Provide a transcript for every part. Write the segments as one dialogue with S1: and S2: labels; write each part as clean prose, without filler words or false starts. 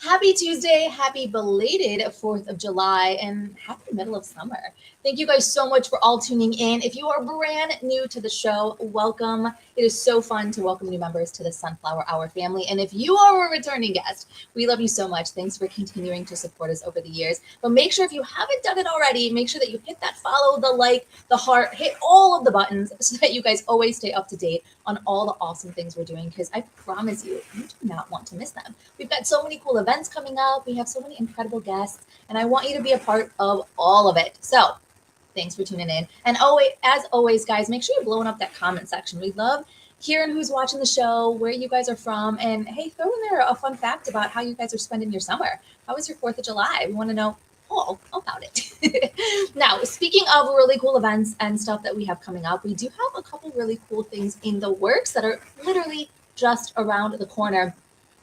S1: Happy Tuesday, happy belated 4th of July, and happy middle of summer. Thank you guys so much for all tuning in. If you are brand new to the show, welcome. It is so fun to welcome new members to the Sunflower Hour family. And if you are a returning guest, we love you so much. Thanks for continuing to support us over the years. But make sure if you haven't done it already, make sure that you hit that follow, the like, the heart, hit all of the buttons so that you guys always stay up to date on all the awesome things we're doing, because I promise you do not want to miss them. We've got so many cool events coming up. We have so many incredible guests, and I want you to be a part of all of it. So thanks for tuning in. And as always, guys, make sure you're blowing up that comment section. We love hearing who's watching the show, where you guys are from, and hey, throw in there a fun fact about how you guys are spending your summer. How was your 4th of July? We want to know all about it. Now, speaking of really cool events and stuff that we have coming up, we do have a couple really cool things in the works that are literally just around the corner.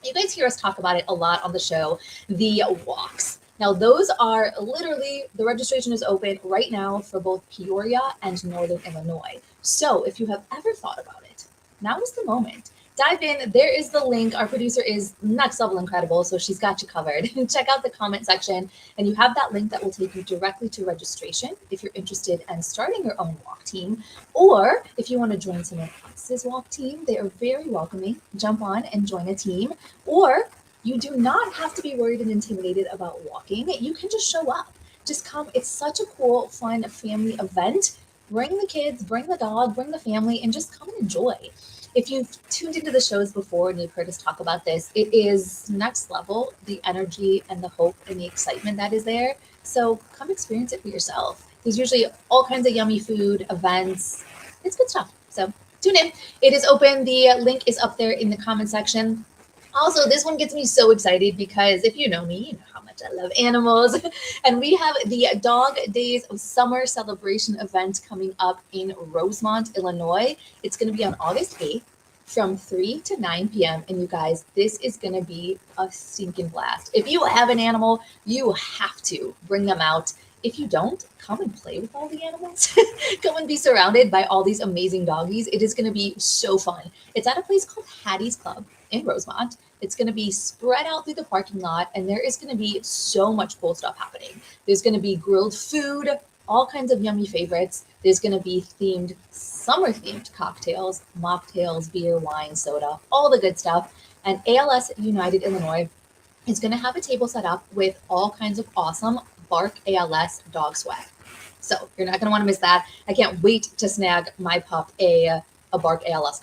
S1: You guys hear us talk about it a lot on the show, the walks. Now, those are literally, the registration is open right now for both Peoria and Northern Illinois. So if you have ever thought about it, now is the moment. Dive in. There is the link. Our producer is next level incredible, so she's got you covered. Check out the comment section, and you have that link that will take you directly to registration if you're interested in starting your own walk team, or if you want to join someone else's walk team. They are very welcoming. Jump on and join a team, or you do not have to be worried and intimidated about walking. You can just show up. Just come. It's such a cool, fun family event. Bring the kids, bring the dog, bring the family, and just come and enjoy. If you've tuned into the shows before and you've heard us talk about this, it is next level, the energy and the hope and the excitement that is there. So come experience it for yourself. There's usually all kinds of yummy food, events. It's good stuff. So tune in. It is open. The link is up there in the comment section. Also, this one gets me so excited because if you know me, you know how much I love animals. And we have the Dog Days of Summer Celebration event coming up in Rosemont, Illinois. It's going to be on August 8th from 3 to 9 p.m. And you guys, this is going to be a stinking blast. If you have an animal, you have to bring them out. If you don't, come and play with all the animals. Come and be surrounded by all these amazing doggies. It is going to be so fun. It's at a place called Hattie's Club in Rosemont. It's going to be spread out through the parking lot, and there is going to be so much cool stuff happening. There's going to be grilled food, all kinds of yummy favorites. There's going to be summer-themed cocktails, mocktails, beer, wine, soda, all the good stuff. And ALS United Illinois is going to have a table set up with all kinds of awesome Bark ALS dog swag. So you're not going to want to miss that. I can't wait to snag my pup a Bark ALS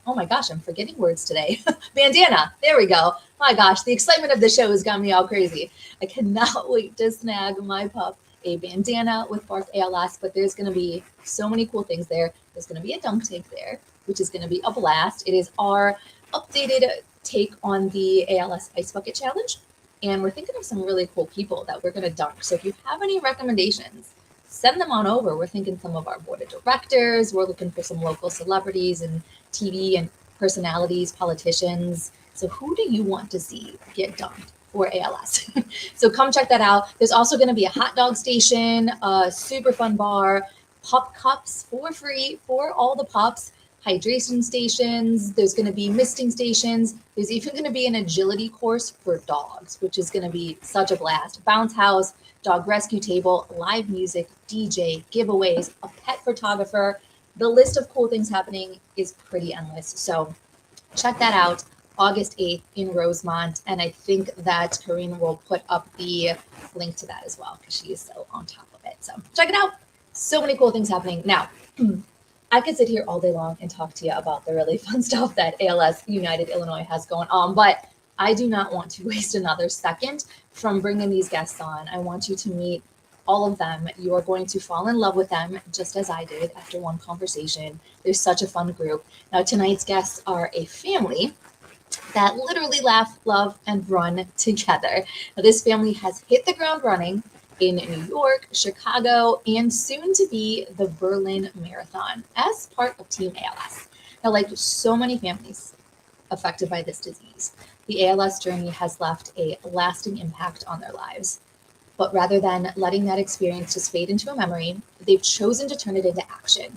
S1: oh my gosh, I'm forgetting words today. Bandana. There we go. My gosh, the excitement of the show has got me all crazy. I cannot wait to snag my pup a bandana with Bark ALS, but there's going to be so many cool things there. There's going to be a dunk tank there, which is going to be a blast. It is our updated take on the ALS Ice Bucket Challenge, and we're thinking of some really cool people that we're going to dunk. So if you have any recommendations, send them on over. We're thinking some of our board of directors. We're looking for some local celebrities and TV and personalities, politicians. So who do you want to see get dunked for ALS? So come check that out. There's also going to be a hot dog station, a super fun bar, pup cups for free for all the pups, hydration stations. There's going to be misting stations. There's even going to be an agility course for dogs, which is going to be such a blast. Bounce house, dog rescue table, live music, DJ, giveaways, a pet photographer. The list of cool things happening is pretty endless. So check that out, August 8th in Rosemont. And I think that Karina will put up the link to that as well because she is so on top of it. So check it out. So many cool things happening. Now, I could sit here all day long and talk to you about the really fun stuff that ALS United Illinois has going on, but I do not want to waste another second from bringing these guests on. I want you to meet all of them. You are going to fall in love with them, just as I did after one conversation. They're such a fun group. Now, tonight's guests are a family that literally laugh, love, and run together. Now, this family has hit the ground running in New York, Chicago, and soon to be the Berlin Marathon as part of Team ALS. Now, like so many families affected by this disease, the ALS journey has left a lasting impact on their lives. But rather than letting that experience just fade into a memory, they've chosen to turn it into action.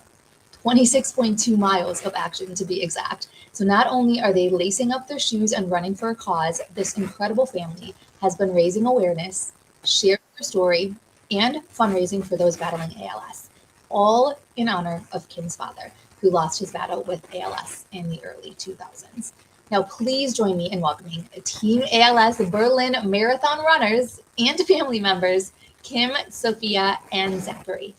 S1: 26.2 miles of action to be exact. So not only are they lacing up their shoes and running for a cause, this incredible family has been raising awareness, sharing their story, and fundraising for those battling ALS, all in honor of Kim's father, who lost his battle with ALS in the early 2000s. Now, please join me in welcoming Team ALS Berlin Marathon runners and family members, Kim, Sophia, and Zachary.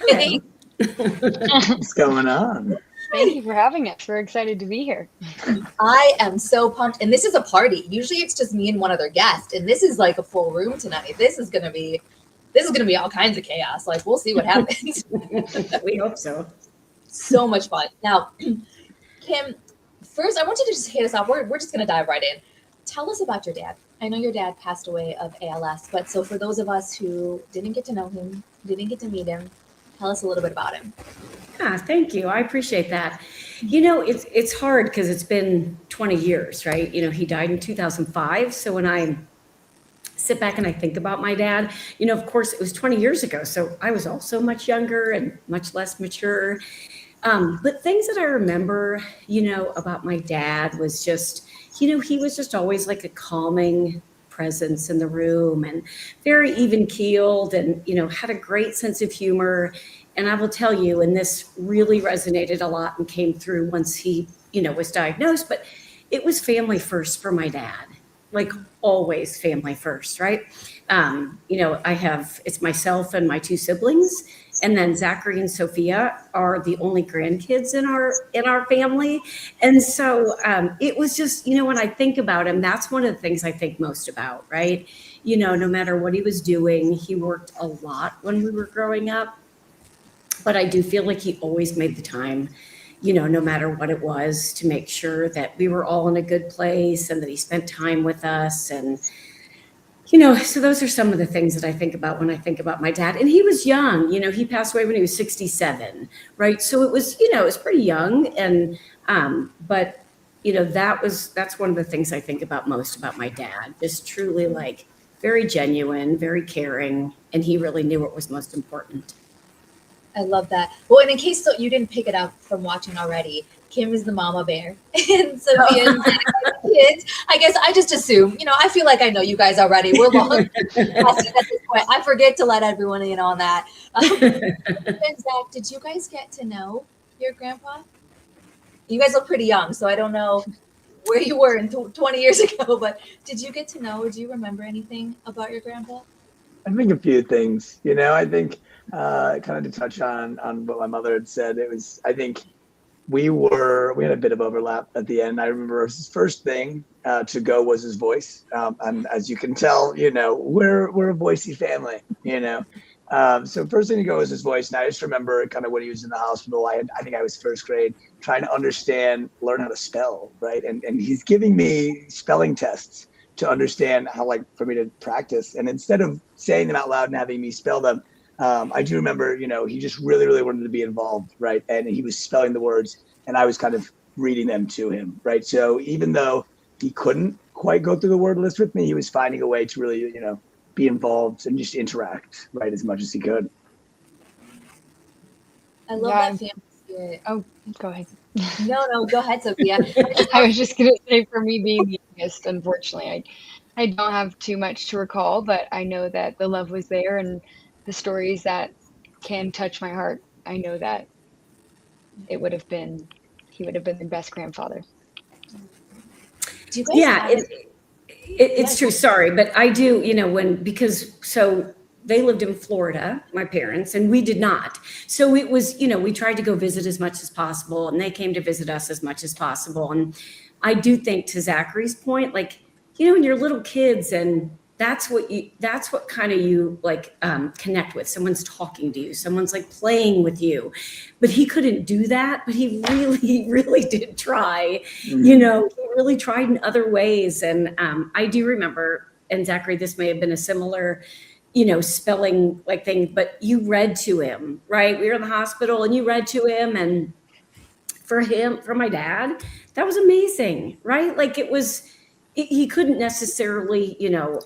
S2: Hey. What's going on?
S3: Thank you for having us. We're excited to be here.
S1: I am so pumped. And this is a party. Usually it's just me and one other guest. And this is like a full room tonight. This is gonna be all kinds of chaos. Like, we'll see what happens.
S2: We hope so.
S1: So much fun. Now, Kim, first I want you to just hit us off. We're just gonna dive right in. Tell us about your dad. I know your dad passed away of ALS, but so for those of us who didn't get to know him, didn't get to meet him, tell us a little bit about him.
S2: Yeah, thank you. I appreciate that. You know, it's hard because it's been 20 years, right? You know, he died in 2005. So when I sit back and I think about my dad, you know, of course it was 20 years ago. So I was also much younger and much less mature. But things that I remember, you know, about my dad was just, you know, he was just always like a calming presence in the room and very even keeled and, you know, had a great sense of humor. And I will tell you, and this really resonated a lot and came through once he, you know, was diagnosed, but it was family first for my dad, like always family first, right? You know, it's myself and my two siblings. And then Zachary and Sophia are the only grandkids in our family. And so it was just, you know, when I think about him, that's one of the things I think most about, right? You know, no matter what he was doing, he worked a lot when we were growing up. But I do feel like he always made the time, you know, no matter what it was, to make sure that we were all in a good place and that he spent time with us. And you know, so those are some of the things that I think about when I think about my dad. And he was young, you know, he passed away when he was 67, right? So it was, you know, it was pretty young. And, but, you know, that's one of the things I think about most about my dad, just truly like very genuine, very caring. And he really knew what was most important.
S1: I love that. Well, and in case you didn't pick it up from watching already, Kim is the mama bear and Sophia and kids. I guess I just assume, you know, I feel like I know you guys already. We're long at this point. I forget to let everyone in on that. And Zach, did you guys get to know your grandpa? You guys look pretty young, so I don't know where you were in 20 years ago, but did you get to know, or do you remember anything about your grandpa?
S4: I think a few things, you know, I think kind of to touch on what my mother had said, I think we had a bit of overlap at the end. I remember his first thing to go was his voice. And as you can tell, you know, we're a voicey family, you know. So first thing to go was his voice. And I just remember kind of when he was in the hospital, I think I was first grade, trying to learn how to spell, right? And he's giving me spelling tests to understand how, like, for me to practice. And instead of saying them out loud and having me spell them, I do remember, you know, he just really, really wanted to be involved, right? And he was spelling the words and I was kind of reading them to him, right? So even though he couldn't quite go through the word list with me, he was finding a way to really, you know, be involved and just interact, right, as much as he could.
S1: I love that family spirit.
S3: Oh, go ahead.
S1: No, go ahead, Sophia.
S3: I was just going to say, for me being the youngest, unfortunately, I don't have too much to recall, but I know that the love was there and the stories that can touch my heart. I know that he would have been the best grandfather.
S1: Do you guys
S2: it's true. Sorry, but I do, you know, because they lived in Florida, my parents, and we did not. So it was, you know, we tried to go visit as much as possible and they came to visit us as much as possible. And I do think, to Zachary's point, like, you know, when you're little kids and that's what kind of you like connect with. Someone's talking to you, someone's like playing with you, but he couldn't do that. But he really, really did try, you know, he really tried in other ways. And I do remember, and Zachary, this may have been a similar, you know, spelling like thing, but you read to him, right? We were in the hospital and you read to him, and for my dad, that was amazing, right? Like he couldn't necessarily, you know,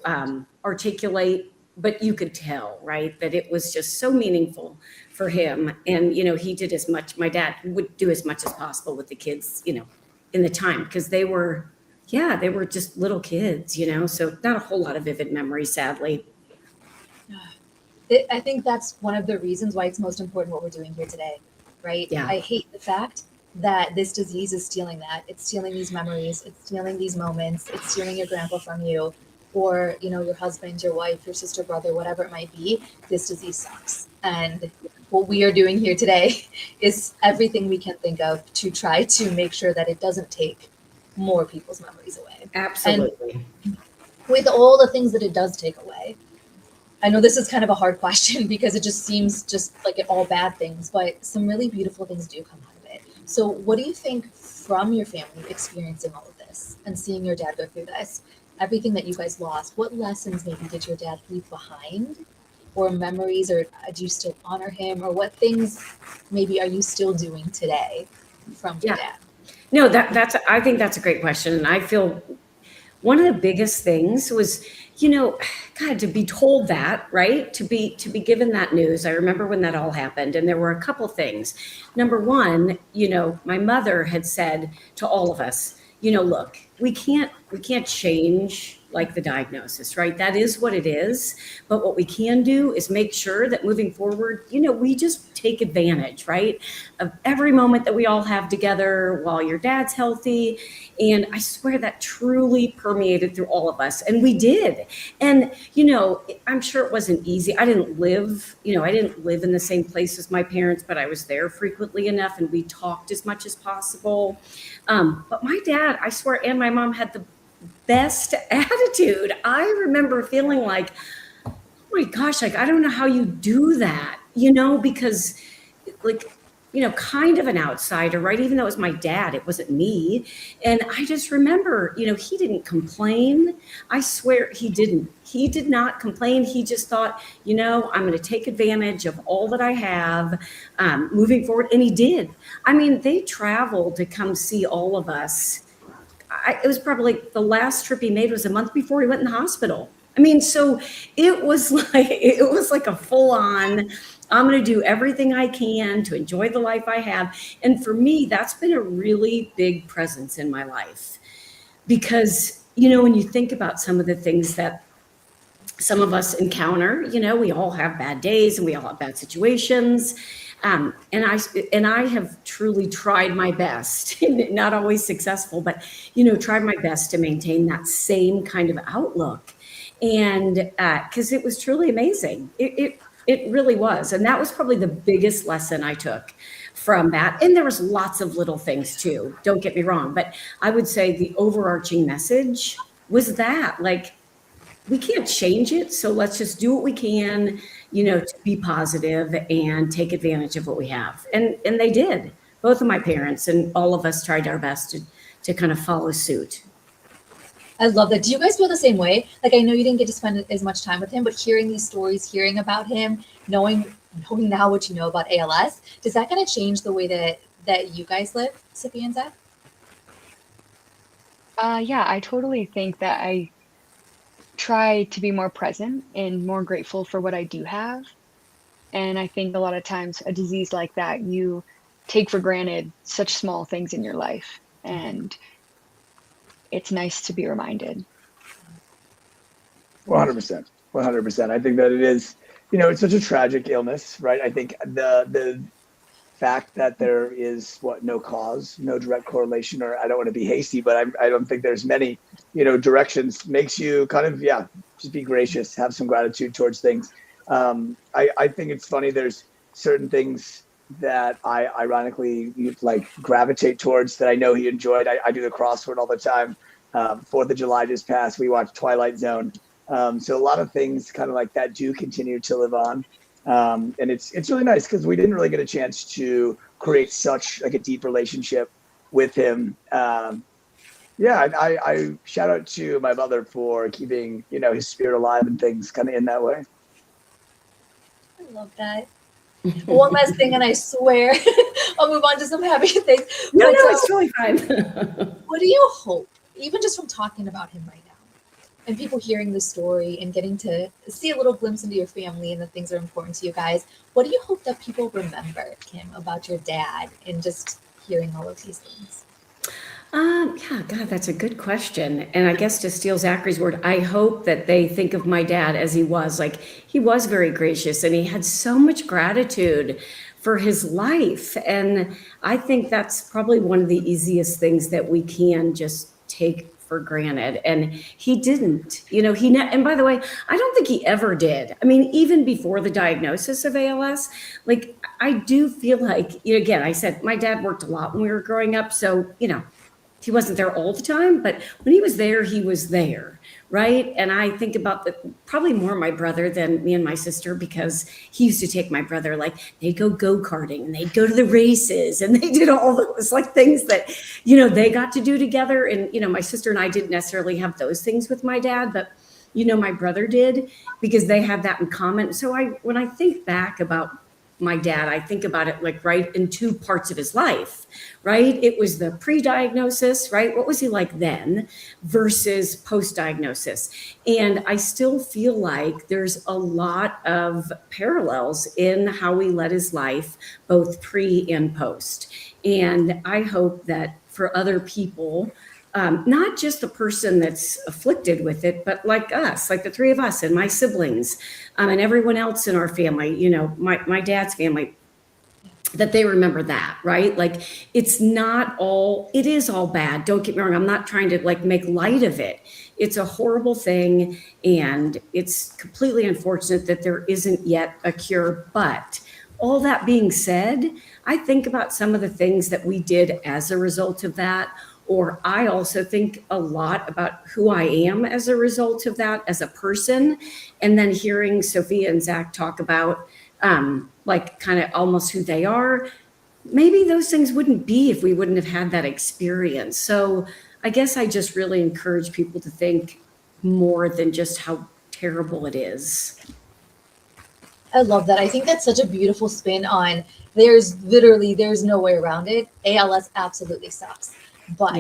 S2: articulate but you could tell, right, that it was just so meaningful for him. And, he did as much, my dad would do as much as possible with the kids, in the time, because they were just little kids, so not a whole lot of vivid memories, sadly.
S1: I think that's one of the reasons why it's most important what we're doing here today, right?
S2: Yeah.
S1: I hate the fact that this disease is stealing that. It's stealing these memories. It's stealing these moments. It's stealing your grandpa from you, or, your husband, your wife, your sister, brother, whatever it might be. This disease sucks. And what we are doing here today is everything we can think of to try to make sure that it doesn't take more people's memories away.
S2: Absolutely.
S1: And with all the things that it does take away, I know this is kind of a hard question because it just seems just like all bad things, but some really beautiful things do come out of it. So what do you think from your family experiencing all of this and seeing your dad go through this, everything that you guys lost, what lessons maybe did your dad leave behind, or memories, or do you still honor him, or what things maybe are you still doing today from your dad?
S2: No, I think that's a great question. And I feel one of the biggest things was, God, to be told that, right? To be given that news. I remember when that all happened, and there were a couple things. Number one, my mother had said to all of us, look, we can't change like the diagnosis, right? That is what it is. But what we can do is make sure that moving forward, we just take advantage, right, of every moment that we all have together while your dad's healthy. And I swear that truly permeated through all of us. And we did. And, I'm sure it wasn't easy. I didn't live in the same place as my parents, but I was there frequently enough, and we talked as much as possible. But my dad, I swear, and my mom had the best attitude. I remember feeling like, oh my gosh, like, I don't know how you do that, because kind of an outsider, right? Even though it was my dad, it wasn't me. And I just remember, he didn't complain. I swear he didn't. He did not complain. He just thought, I'm going to take advantage of all that I have moving forward. And he did. I mean, they traveled to come see all of us. It was probably the last trip he made was a month before he went in the hospital. I mean, so it was like a full on, I'm going to do everything I can to enjoy the life I have. And for me, that's been a really big presence in my life, because, when you think about some of the things that some of us encounter, we all have bad days and we all have bad situations. And I have truly tried my best, not always successful, but, tried my best to maintain that same kind of outlook. And because it was truly amazing. It really was. And that was probably the biggest lesson I took from that. And there was lots of little things too, don't get me wrong. But I would say the overarching message was that, like, we can't change it. So let's just do what we can, to be positive and take advantage of what we have. And they did. Both of my parents and all of us tried our best to kind of follow suit.
S1: I love that. Do you guys feel the same way? Like, I know you didn't get to spend as much time with him, but hearing these stories, hearing about him, knowing now what you know about ALS, does that kind of change the way that you guys live, Sophia and Zach?
S3: Yeah, I totally think that I try to be more present and more grateful for what I do have. And I think a lot of times a disease like that, you take for granted such small things in your life. And it's nice to be reminded.
S4: 100%. 100%. I think that it is, it's such a tragic illness, right? I think the fact that there is no cause, no direct correlation, or I don't want to be hasty, but I don't think there's many, directions, makes you kind of, just be gracious, have some gratitude towards things. I think it's funny. There's certain things that I ironically gravitate towards that I know he enjoyed. I do the crossword all the time. 4th of July just passed. We watched Twilight Zone. So a lot of things kind of like that do continue to live on. And it's really nice because we didn't really get a chance to create such like a deep relationship with him. I shout out to my mother for keeping, his spirit alive and things kind of in that way.
S1: I love that. One last thing, and I swear I'll move on to some happy things.
S2: No, it's really fine.
S1: What do you hope, even just from talking about him right now, and people hearing the story and getting to see a little glimpse into your family and the things that are important to you guys, what do you hope that people remember, Kim, about your dad and just hearing all of these things?
S2: Yeah, God, that's a good question. And I guess to steal Zachary's word, I hope that they think of my dad as he was. Like, he was very gracious and he had so much gratitude for his life. And I think that's probably one of the easiest things that we can just take for granted. And he didn't, and by the way, I don't think he ever did. I mean, even before the diagnosis of ALS, like, I do feel like, again, I said my dad worked a lot when we were growing up. So, he wasn't there all the time, but when he was there, right? And I think about probably more my brother than me and my sister, because he used to take my brother, like, they'd go karting and they'd go to the races and they did all those like things that, they got to do together. And, my sister and I didn't necessarily have those things with my dad, but, my brother did, because they had that in common. So when I think back about my dad, I think about it like right in two parts of his life, right? It was the pre-diagnosis, right? What was he like then versus post-diagnosis? And I still feel like there's a lot of parallels in how he led his life, both pre and post. And I hope that for other people, not just the person that's afflicted with it, but like us, like the three of us and my siblings, and everyone else in our family, my dad's family, that they remember that, right? Like, it is all bad. Don't get me wrong. I'm not trying to like make light of it. It's a horrible thing. And it's completely unfortunate that there isn't yet a cure. But all that being said, I think about some of the things that we did as a result of that. Or I also think a lot about who I am as a result of that as a person. And then hearing Sophia and Zach talk about like kind of almost who they are, maybe those things wouldn't be if we wouldn't have had that experience. So I guess I just really encourage people to think more than just how terrible it is.
S1: I love that. I think that's such a beautiful spin on there's no way around it. ALS absolutely sucks. But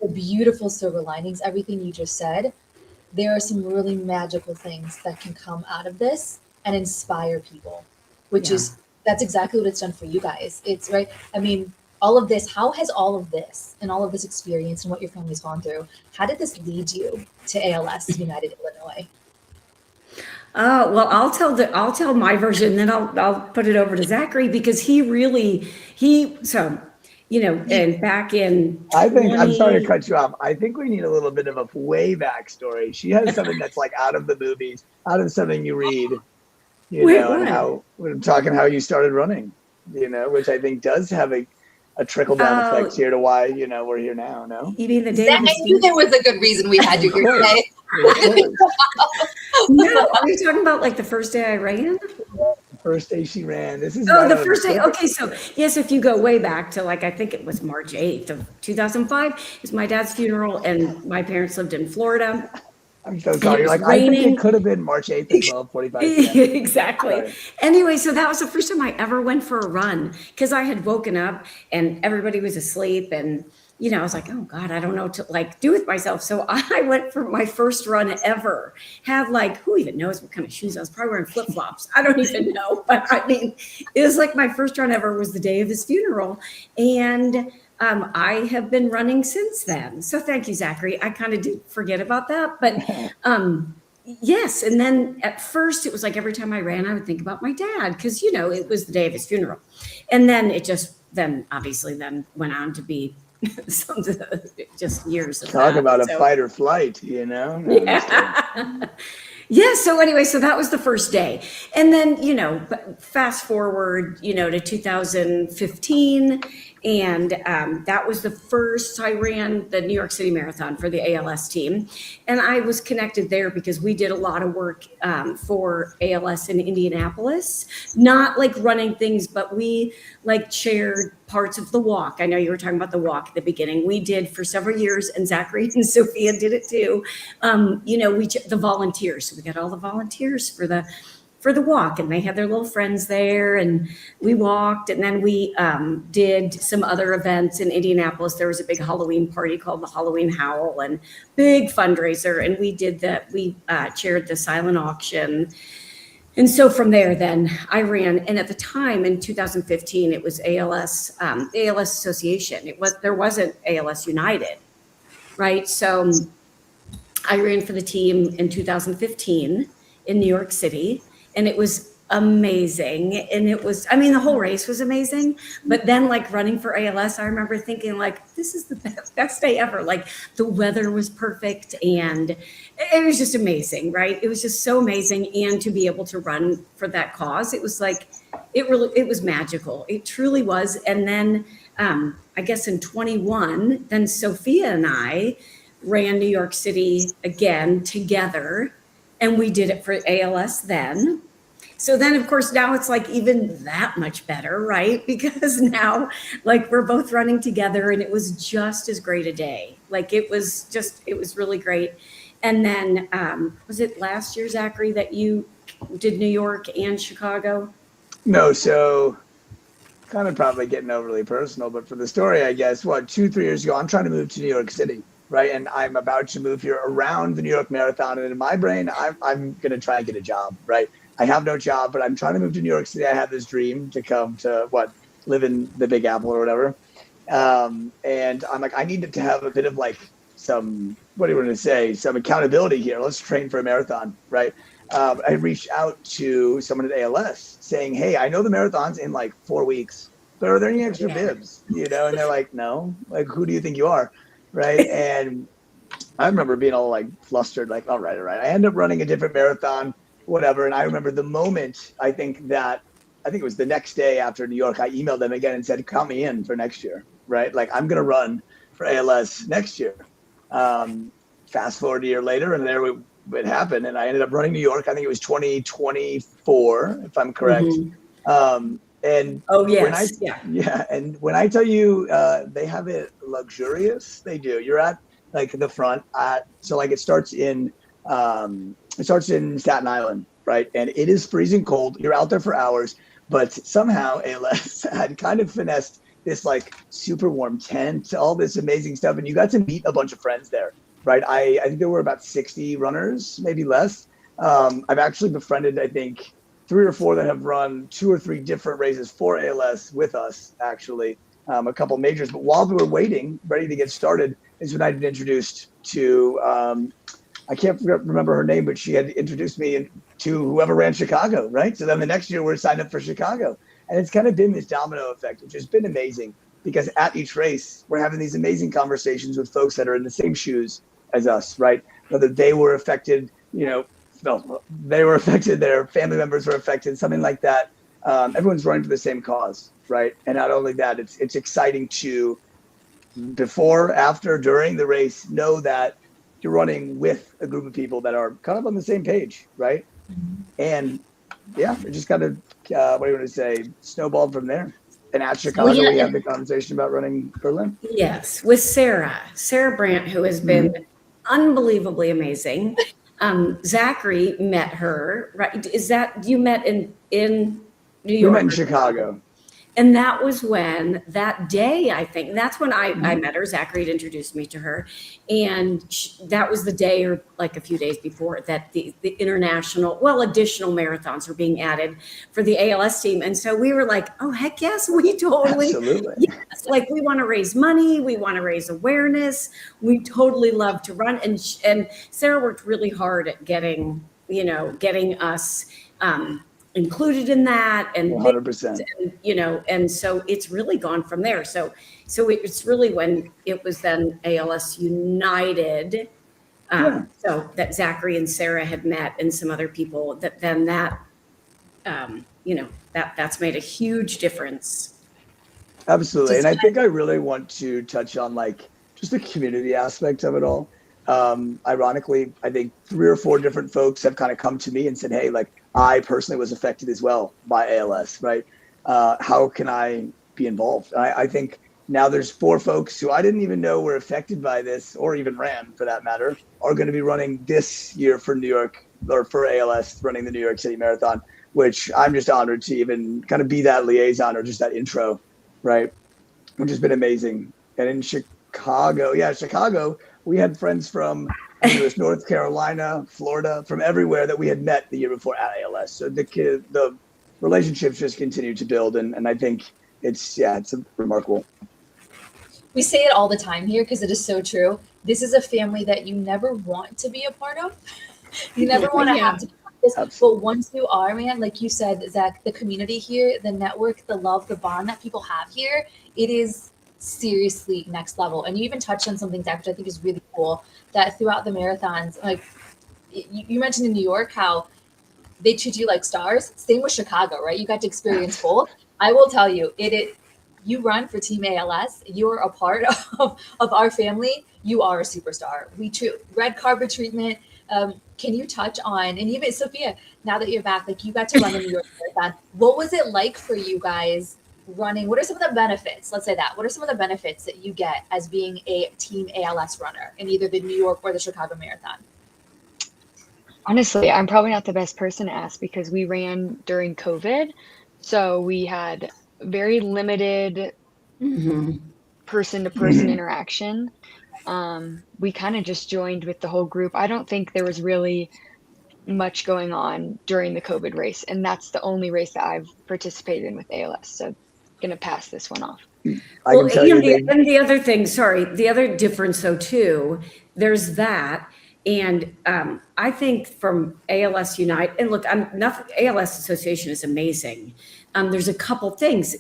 S1: the beautiful silver linings, everything you just said, there are some really magical things that can come out of this and inspire people, that's exactly what it's done for you guys. It's right. I mean, all of this, how has all of this and all of this experience and what your family's gone through, how did this lead you to ALS United Illinois?
S2: Well, I'll tell my version, then I'll put it over to Zachary, because and back in
S4: I'm sorry to cut you off. I think we need a little bit of a way back story. She has something that's like out of the movies, out of something you read, and how we're talking how you started running, which I think does have a trickle down effect here to why, we're here now. No?
S2: You mean the day?
S1: I knew there was a good reason we had you here today.
S2: No, are you talking about like the first day I ran?
S4: First day she ran. This is
S2: the first day. Okay, so yes, if you go way back to like I think it was March 8th of 2005, is my dad's funeral, and my parents lived in Florida.
S4: I'm so sorry. You're like, raining. I think it could have been March 8th at 12:45.
S2: Exactly. Sorry. Anyway, so that was the first time I ever went for a run, because I had woken up and everybody was asleep, and I was like, oh God, I don't know what to like do with myself. So I went for my first run ever. Had like, who even knows what kind of shoes I was? Probably wearing flip-flops. I don't even know. But I mean, it was like my first run ever was the day of his funeral. And I have been running since then. So thank you, Zachary. I kind of did forget about that. But yes. And then at first it was like every time I ran, I would think about my dad, because, it was the day of his funeral. And then it obviously went on to be just years of
S4: talk about a fight or flight, No,
S2: yeah. So anyway, so that was the first day. And then, fast forward, to 2015. And that was the first I ran the New York City Marathon for the ALS team. And I was connected there because we did a lot of work for ALS in Indianapolis, not like running things, but we like shared parts of the walk. I know you were talking about the walk at the beginning. We did for several years, and Zachary and Sophia did it too. The volunteers. So we got all the volunteers for the for the walk, and they had their little friends there, and we walked, and then we did some other events in Indianapolis. There was a big Halloween party called the Halloween Howl, and big fundraiser, and we did that. We chaired the silent auction. And so from there, then I ran, and at the time in 2015, it was ALS, the ALS Association. There wasn't ALS United, right? So I ran for the team in 2015 in New York City, and it was amazing. And it was, I mean, the whole race was amazing, but then like running for ALS, I remember thinking like, this is the best day ever. Like the weather was perfect and it was just amazing, right? It was just so amazing. And to be able to run for that cause, it was like, it was magical. It truly was. And then I guess in 21, then Sophia and I ran New York City again together, and we did it for ALS then. So then, of course, now it's like even that much better, right? Because now, like, we're both running together, and it was just as great a day. Like, it was really great. And then, was it last year, Zachary, that you did New York and Chicago?
S4: No, so kind of probably getting overly personal, but for the story, I guess, 2-3 years ago, I'm trying to move to New York City, right? And I'm about to move here around the New York Marathon. And in my brain, I'm going to try and get a job, right? I have no job, but I'm trying to move to New York City. I have this dream to come to live in the Big Apple or whatever. And I'm like, I need to have a bit of like some accountability here. Let's train for a marathon, right? I reached out to someone at ALS saying, hey, I know the marathon's in like 4 weeks, but are there any extra bibs? And they're like, no, like, who do you think you are? Right. And I remember being all like flustered, like, all right. I end up running a different marathon, whatever. And I remember the moment, I think it was the next day after New York, I emailed them again and said, count me in for next year, right? Like, I'm going to run for ALS next year. Fast forward a year later, and there it happened. And I ended up running New York. I think it was 2024, if I'm correct. Mm-hmm. And
S2: oh, yes.
S4: And when I tell you, they have it luxurious, they do. You're at like the front. So like it starts in Staten Island, right? And it is freezing cold. You're out there for hours, but somehow ALS had kind of finessed this like super warm tent, all this amazing stuff. And you got to meet a bunch of friends there, right? I think there were about 60 runners, maybe less. I've actually befriended, I think, 3 or 4 that have run 2 or 3 different races for ALS with us, actually, a couple majors. But while we were waiting, ready to get started, is when I'd been introduced to, I can't remember her name, but she had introduced me to whoever ran Chicago, right? So then the next year we're signed up for Chicago. And it's kind of been this domino effect, which has been amazing because at each race, we're having these amazing conversations with folks that are in the same shoes as us, right? Whether they were affected, they were affected, their family members were affected, something like that. Everyone's running for the same cause, right? And not only that, it's exciting to, before, after, during the race, know that you're running with a group of people that are kind of on the same page, right? And yeah, it just kind of, what do you want to say, snowballed from there. And at Chicago, we had the conversation about running Berlin.
S2: Yes, with Sarah Brandt, who has been unbelievably amazing. Zachary met her, right? Is that you met in New York?
S4: We met in Chicago.
S2: And that was when, that day, I think, that's when I met her. Zachary had introduced me to her. And that was the day or like a few days before that the additional marathons were being added for the ALS team. And so we were like, oh, heck yes, we totally.
S4: Absolutely.
S2: Yes, like we want to raise money. We want to raise awareness. We totally love to run. And Sarah worked really hard at getting us included in that, and
S4: 100%.
S2: And so it's really gone from there. So it's really when it was then ALS United, so that Zachary and Sarah had met and some other people that's made a huge difference.
S4: Absolutely. And I think I really want to touch on like just the community aspect of it all. Ironically, I think 3 or 4 different folks have kind of come to me and said, hey, like, I personally was affected as well by ALS, right? How can I be involved? I think, Now there's 4 folks who I didn't even know were affected by this, or even ran for that matter, are going to be running this year for New York, or for ALS, running the New York City Marathon, which I'm just honored to even kind of be that liaison or just that intro, right? Which has been amazing. And in Chicago, we had friends from North Carolina, Florida, from everywhere that we had met the year before at ALS. So the relationships just continue to build, and I think it's remarkable.
S1: We say it all the time here because it is so true. This is a family that you never want to be a part of. You never want to have to be part of this.
S4: Absolutely.
S1: But once you are, man, like you said, Zach, the community here, the network, the love, the bond that people have here, it is seriously next level. And you even touched on something, Zach, which I think is really cool, that throughout the marathons, like you mentioned in New York, how they treat you like stars. Same with Chicago, right? You got to experience both. I will tell you, you run for Team ALS, you're a part of our family, you are a superstar. Red carpet treatment. Can you touch on, and even Sophia, now that you're back, like you got to run the New York Marathon, what was it like for you guys running? What are some of the benefits? Let's say that. What are some of the benefits that you get as being a Team ALS runner in either the New York or the Chicago Marathon?
S3: Honestly, I'm probably not the best person to ask because we ran during COVID. So we had very limited person-to-person interaction. We kind of just joined with the whole group. I don't think there was really much going on during the COVID race. And that's the only race that I've participated in with ALS. So going to pass this one off.
S2: Well, and the other thing, the other difference though too, there's that. And I think from ALS Unite, and look, ALS Association is amazing. There's a couple things,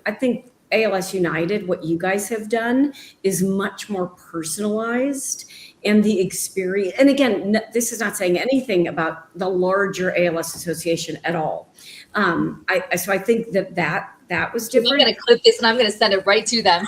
S2: I think ALS United, what you guys have done is much more personalized, and the experience, and again, this is not saying anything about the larger ALS Association at all. So I think that was different.
S1: I'm going to clip this and I'm going to send it right to them.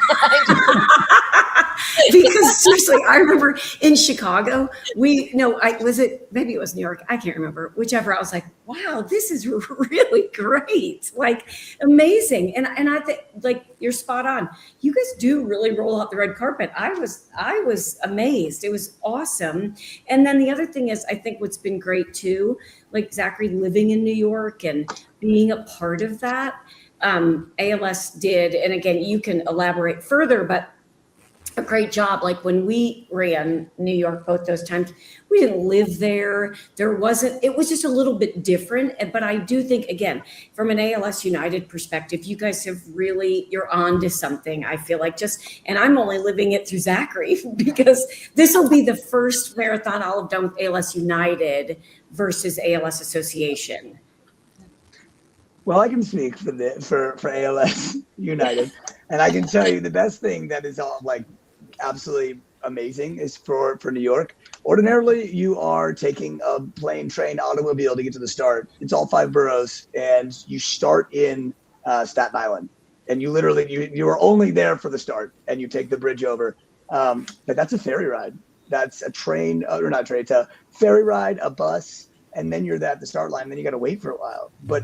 S2: Because seriously, I remember in Chicago, maybe it was New York, I can't remember, whichever. I was like, wow, this is really great, like amazing. And I think like you're spot on. You guys do really roll out the red carpet. I was amazed. It was awesome. And then the other thing is, I think what's been great too, like Zachary living in New York and being a part of that, ALS did, and again, you can elaborate further, but a great job. Like when we ran New York both those times, we didn't live there. It was just a little bit different. But I do think, again, from an ALS United perspective, you guys have you're on to something. I feel like and I'm only living it through Zachary because this will be the first marathon I'll have done with ALS United versus ALS Association.
S4: Well, I can speak for ALS United, and I can tell you the best thing that is all like absolutely amazing is for New York. Ordinarily, you are taking a plane, train, automobile to get to the start. It's all 5 boroughs, and you start in Staten Island, and you literally you are only there for the start, and you take the bridge over. But that's a ferry ride. That's a train, or not train. It's a ferry ride, a bus, and then you're at the start line. Then you got to wait for a while, but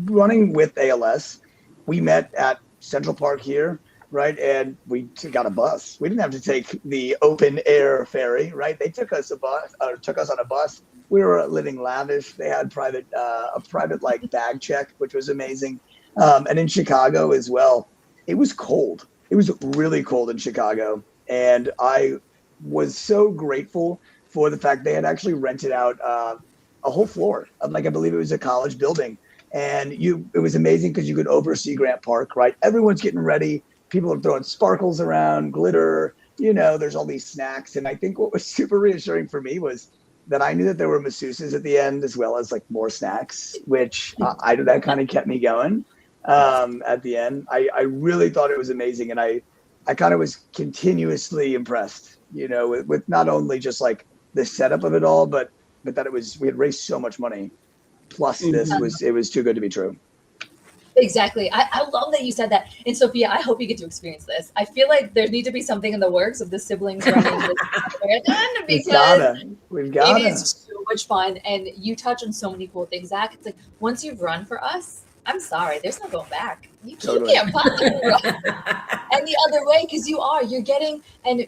S4: running with ALS, we met at Central Park here, right? And we got a bus. We didn't have to take the open air ferry, right? They took us on a bus. We were living lavish. They had a private like bag check, which was amazing. And in Chicago as well, it was cold. It was really cold in Chicago. And I was so grateful for the fact they had actually rented out a whole floor of, like, I believe it was a college building. And it was amazing because you could oversee Grant Park, right? Everyone's getting ready. People are throwing sparkles around, glitter, there's all these snacks. And I think what was super reassuring for me was that I knew that there were masseuses at the end, as well as like more snacks, which that kind of kept me going at the end. I really thought it was amazing. And I kind of was continuously impressed, with not only just like the setup of it all, but that we had raised so much money. Plus it was too good to be true.
S1: Exactly. I love that you said that. And Sophia, I hope you get to experience this. I feel like there needs to be something in the works of the siblings running this marathon because
S4: We've got
S1: it is so much fun. And you touch on so many cool things, Zach. It's like once you've run for us, I'm sorry, there's no going back. You
S4: Totally.
S1: can't possibly run any other way because you're getting, and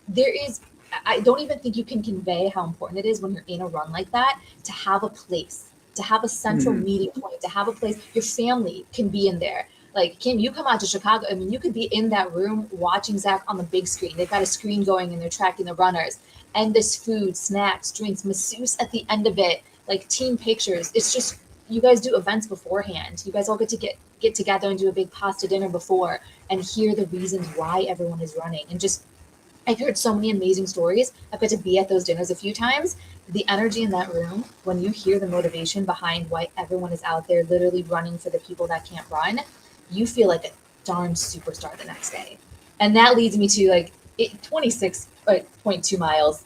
S1: there is, I don't even think you can convey how important it is when you're in a run like that to have a place, to have a central meeting point, to have a place. Your family can be in there. Like, Kim, you come out to Chicago. I mean, you could be in that room watching Zach on the big screen. They've got a screen going and they're tracking the runners. And this food, snacks, drinks, masseuse at the end of it, like team pictures. It's just, you guys do events beforehand. You guys all get to get together and do a big pasta dinner before and hear the reasons why everyone is running. And just, I've heard so many amazing stories. I've got to be at those dinners a few times. The energy in that room, when you hear the motivation behind why everyone is out there literally running for the people that can't run, you feel like a darn superstar the next day. And that leads me to 26.2 miles.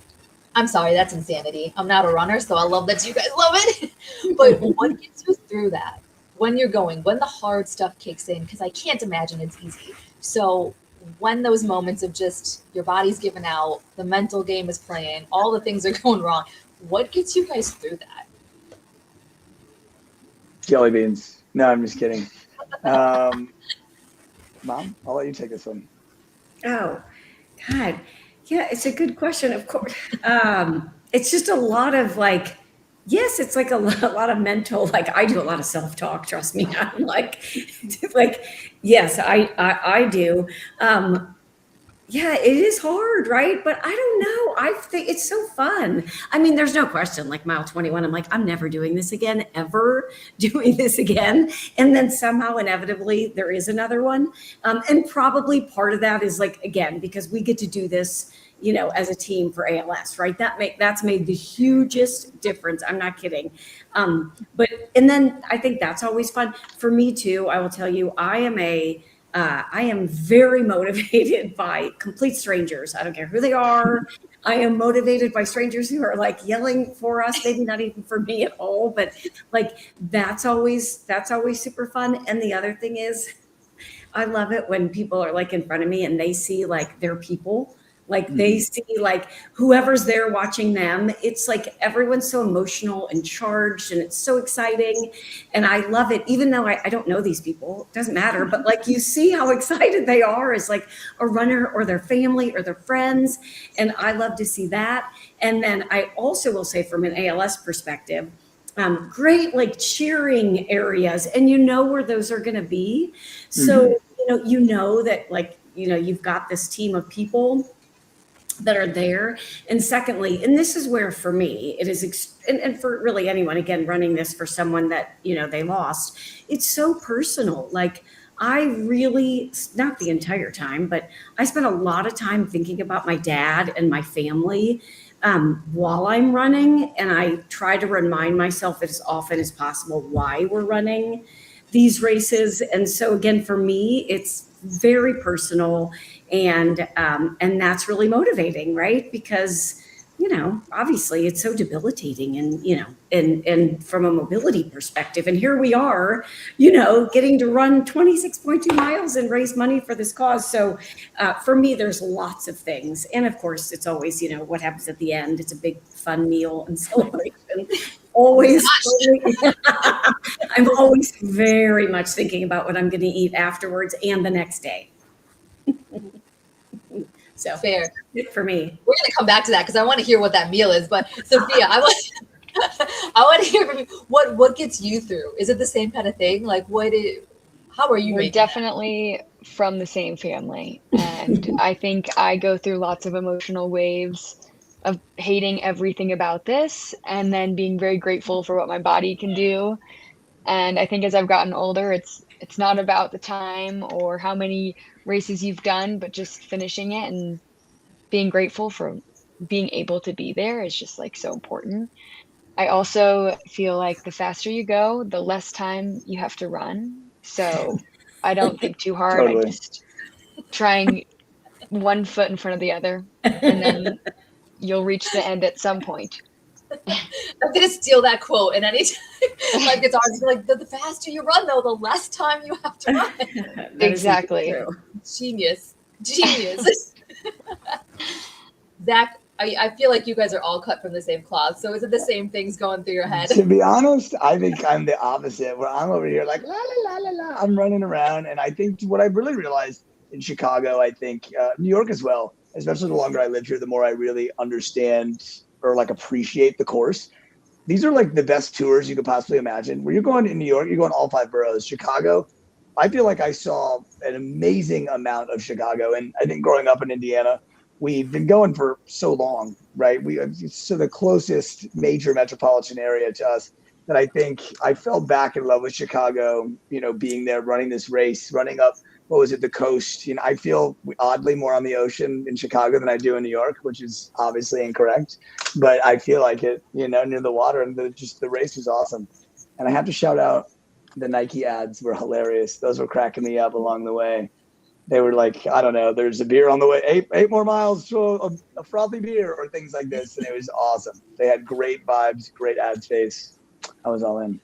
S1: I'm sorry, that's insanity. I'm not a runner, so I love that you guys love it. But what gets you through that? When the hard stuff kicks in, because I can't imagine it's easy. So when those moments of just your body's giving out, the mental game is playing, all the things are going wrong, what gets you guys through that?
S4: Jelly beans. No, I'm just kidding. Mom, I'll let you take this one.
S2: Oh, God. Yeah, it's a good question, of course. It's just a lot of yes, it's like a lot of mental, I do a lot of self-talk, trust me. I'm yes, I do. Yeah, it is hard, right? But I don't know. I think it's so fun. I mean, there's no question, mile 21, I'm I'm never doing this again, ever doing this again. And then somehow inevitably there is another one. And probably part of that is again, because we get to do this, as a team for ALS, right? That's made the hugest difference. I'm not kidding. And then I think that's always fun for me too. I will tell you, I am very motivated by complete strangers. I don't care who they are. I am motivated by strangers who are yelling for us, maybe not even for me at all, but that's always super fun. And the other thing is, I love it when people are in front of me and they see their people. They see whoever's there watching them. It's everyone's so emotional and charged and it's so exciting. And I love it, even though I don't know these people, it doesn't matter. But you see how excited they are as a runner or their family or their friends. And I love to see that. And then I also will say from an ALS perspective, great cheering areas and where those are going to be. So, that you've got this team of people that are there. And secondly, and this is where for me, it is, and for really anyone, again, running this for someone that, they lost, it's so personal. I really, not the entire time, but I spent a lot of time thinking about my dad and my family while I'm running. And I try to remind myself as often as possible why we're running these races. And so again, for me, it's very personal and that's really motivating, right? Because, obviously it's so debilitating and, and from a mobility perspective, and here we are, getting to run 26.2 miles and raise money for this cause. So for me, there's lots of things. And of course it's always, what happens at the end. It's a big fun meal and celebration. Always, I'm always very much thinking about what I'm going to eat afterwards and the next day. So
S1: fair
S2: for me.
S1: We're going to come back to that because I want to hear what that meal is. But Sophia, I want to hear from you. What gets you through? Is it the same kind of thing? How are you?
S3: We're definitely from the same family, and I think I go through lots of emotional waves of hating everything about this and then being very grateful for what my body can do. And I think as I've gotten older, it's not about the time or how many races you've done, but just finishing it and being grateful for being able to be there is just so important. I also feel like the faster you go, the less time you have to run. So I don't think too hard.
S4: Totally.
S3: I just trying one foot in front of the other, and then you'll reach the end at some point.
S1: I'm gonna steal that quote, and anytime it's hard, the faster you run, though, the less time you have to run.
S3: Exactly.
S1: Genius. Zach, I feel like you guys are all cut from the same cloth. So is it the same things going through your head?
S4: To be honest, I think I'm the opposite, where I'm over here like la la la la la. I'm running around, and I think what I really realized in Chicago, I think New York as well, especially the longer I live here, the more I really understand or like appreciate the course. These are like the best tours you could possibly imagine. Where you're going in New York, you're going all 5 boroughs. Chicago, I feel like I saw an amazing amount of Chicago, and I think growing up in Indiana, we've been going for so long, right? So the closest major metropolitan area to us that I think I fell back in love with Chicago, being there, running this race, running up, what was it, the coast. I feel oddly more on the ocean in Chicago than I do in New York, which is obviously incorrect, but I feel like it, near the water, and the race was awesome. And I have to shout out the Nike ads were hilarious. Those were cracking me up along the way. They were like, I don't know, there's a beer on the way, eight more miles to a frothy beer, or things like this. And it was awesome. They had great vibes, great ad space. I was all in.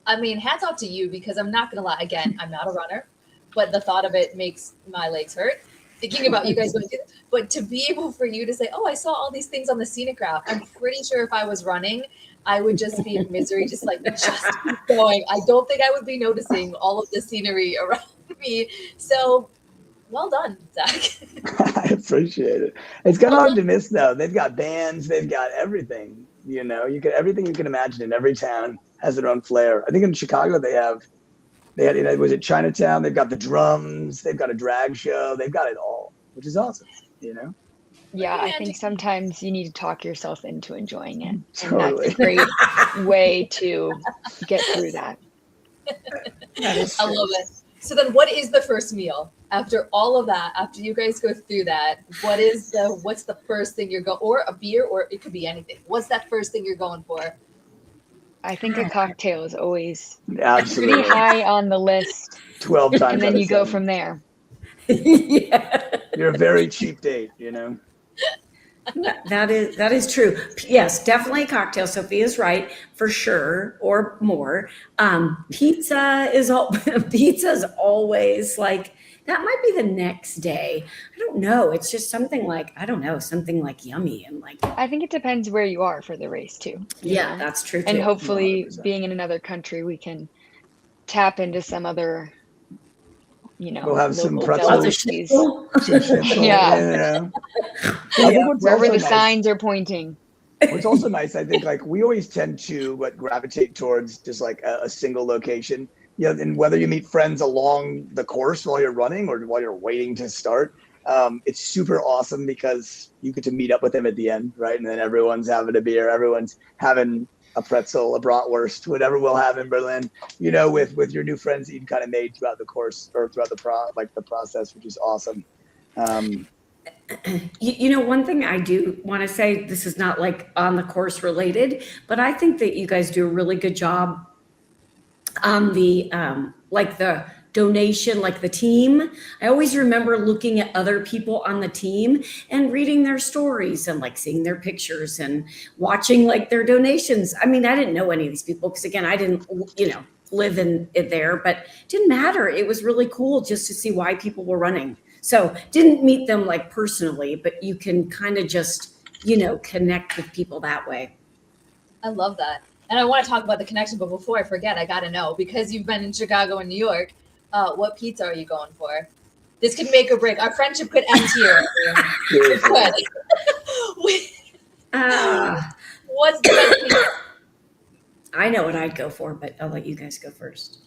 S1: I mean, hats off to you, because I'm not going to lie. Again, I'm not a runner, but the thought of it makes my legs hurt. Thinking about you guys going through this. But to be able for you to say, oh, I saw all these things on the scenic route. I'm pretty sure if I was running, I would just be in misery, just keep going. I don't think I would be noticing all of the scenery around me. So well done, Zach.
S4: I appreciate it. It's kind of hard to miss, though. They've got bands, they've got everything. Everything you can imagine in every town has their own flair. I think in Chicago they had, was it Chinatown? They've got the drums, they've got a drag show, they've got it all, which is awesome.
S3: Yeah, I think sometimes you need to talk yourself into enjoying it.
S4: Totally.
S3: And that's a great way to get through that.
S1: I love it. So then what is the first meal after all of that? After you guys go through that, what's the first thing you're going, or a beer, or it could be anything. What's that first thing you're going for?
S3: I think a cocktail is always
S4: Absolutely
S3: pretty high on the list.
S4: 12 times.
S3: And then you go from there.
S2: Yeah.
S4: You're a very cheap date,
S2: That is true. Yes, definitely a cocktail. Sophia's right, for sure, or more. Pizza is always like, that might be the next day. I don't know. It's just something like yummy and like.
S3: I think it depends where you are for the race too.
S2: Yeah, that's true too.
S3: And hopefully
S4: 100%.
S3: being in another country, we can tap into some other,
S4: We'll have some
S3: local
S4: pretzels.
S3: delicacies.
S4: Yeah.
S3: Wherever the signs are pointing.
S4: What's also nice, I think, like we always tend to gravitate towards just like a single location. And whether you meet friends along the course while you're running or while you're waiting to start, it's super awesome because you get to meet up with them at the end, right? And then everyone's having a beer, everyone's having a pretzel, a bratwurst, whatever we'll have in Berlin, with your new friends that you've kind of made throughout the course or throughout the process, which is awesome.
S2: One thing I do want to say, this is not like on the course related, but I think that you guys do a really good job on the the donation, like the team. I always remember looking at other people on the team and reading their stories and seeing their pictures and watching their donations. I mean, I didn't know any of these people because again, I didn't, live in there, but it didn't matter. It was really cool just to see why people were running. So didn't meet them personally, but you can kind of just, connect with people that way.
S1: I love that. And I want to talk about the connection, but before I forget, I got to know, because you've been in Chicago and New York, what pizza are you going for? This could make or break. Our friendship could end here. What's the best pizza?
S2: I know what I'd go for, but I'll let you guys go first.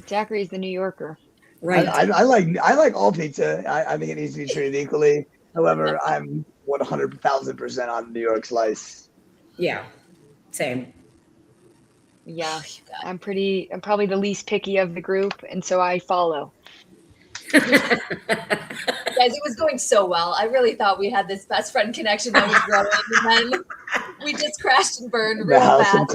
S3: Zachary's the New Yorker.
S2: Right.
S4: I like all pizza. I think it needs to be treated equally. However, I'm 100,000% on New York slice.
S2: Yeah, same.
S3: Yeah, I'm probably the least picky of the group, and so I follow.
S1: Guys, it was going so well. I really thought we had this best friend connection that was growing, and then we just crashed and burned real fast.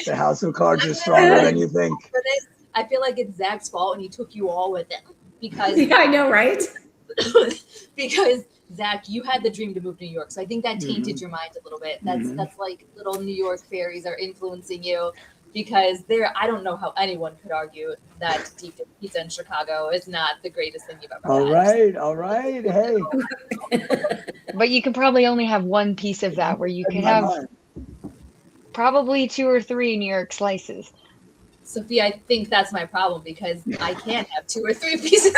S4: The house of cards is stronger than you think.
S1: For this, I feel like it's Zach's fault, and he took you all with him because
S2: I know, right?
S1: Because Zach, you had the dream to move to New York, so I think that tainted your mind a little bit. That's like little New York fairies are influencing you. because I don't know how anyone could argue that deep dish pizza in Chicago is not the greatest thing you've ever had.
S4: All right. Hey,
S3: But you could probably only have one piece of that, where you
S4: in
S3: could
S4: my
S3: have
S4: mind.
S3: probably 2 or 3 New York slices.
S1: Sophia, I think that's my problem because I can't have 2 or 3 pieces.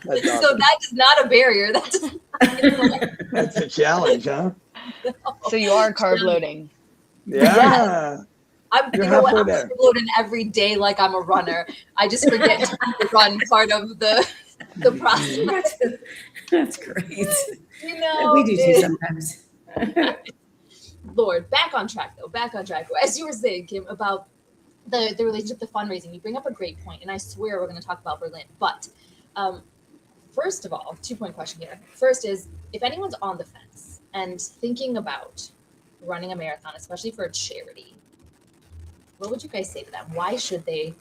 S4: That's
S1: So
S4: awesome.
S1: that is not a barrier.
S4: That's a challenge, huh?
S3: So you are carb loading.
S4: Yeah. You're
S1: you know what?
S4: halfway
S1: I'm
S4: there.
S1: loading every day like I'm a runner. I just forget to make the run part of the process.
S2: That's great.
S1: You know,
S2: We do too sometimes.
S1: Lord, back on track though. Back on track. As you were saying, Kim, about the relationship to fundraising, you bring up a great point, and I swear we're going to talk about Berlin. But first of all, 2-point question here. First is, if anyone's on the fence and thinking about running a marathon, especially for a charity, what would you guys say to them? Why should they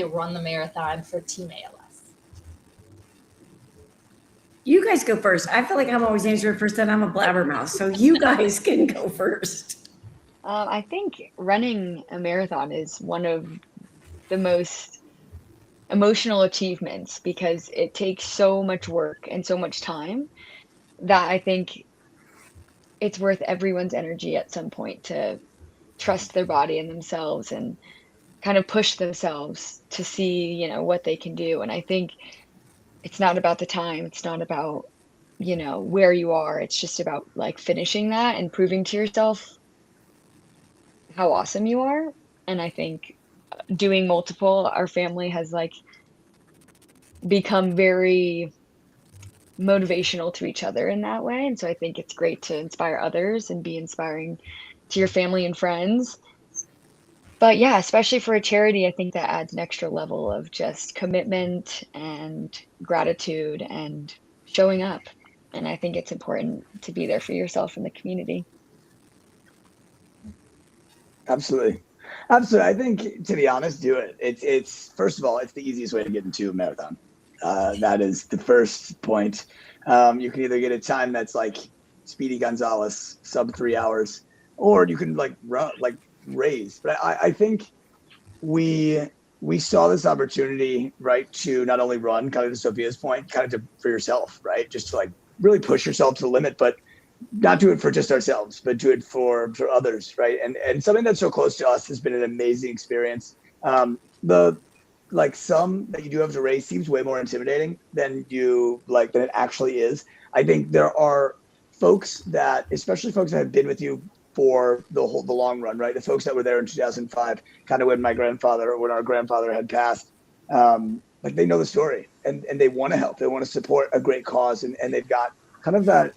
S1: run the marathon for Team ALS?
S2: You guys go first. I feel like I'm always answering first, and I'm a blabbermouth, so you guys can go first.
S3: I think running a marathon is one of the most emotional achievements, because it takes so much work and so much time that I think it's worth everyone's energy at some point to trust their body and themselves, and kind of push themselves to see, what they can do. And I think it's not about the time. It's not about, where you are. It's just about like finishing that and proving to yourself how awesome you are. And I think doing multiple, our family has like become very motivational to each other in that way. And so I think it's great to inspire others and be inspiring to your family and friends. But yeah, especially for a charity, I think that adds an extra level of just commitment and gratitude and showing up. And I think it's important to be there for yourself and the community.
S4: Absolutely. Absolutely. I think, to be honest, do it. It's first of all, it's the easiest way to get into a marathon. That is the first point. You can either get a time that's like Speedy Gonzalez, sub 3 hours, or you can like run, like raise. But I think we saw this opportunity, right, to not only run, kind of to Sophia's point, kind of for yourself, right, just to like really push yourself to the limit, but not do it for just ourselves, but do it for others, right? And something that's so close to us has been an amazing experience. Some that you do have to raise seems way more intimidating than it actually is. I think there are folks that, especially folks that have been with you for the long run, right? The folks that were there in 2005, kind of when our grandfather had passed, they know the story and they want to help. They want to support a great cause, and they've got kind of that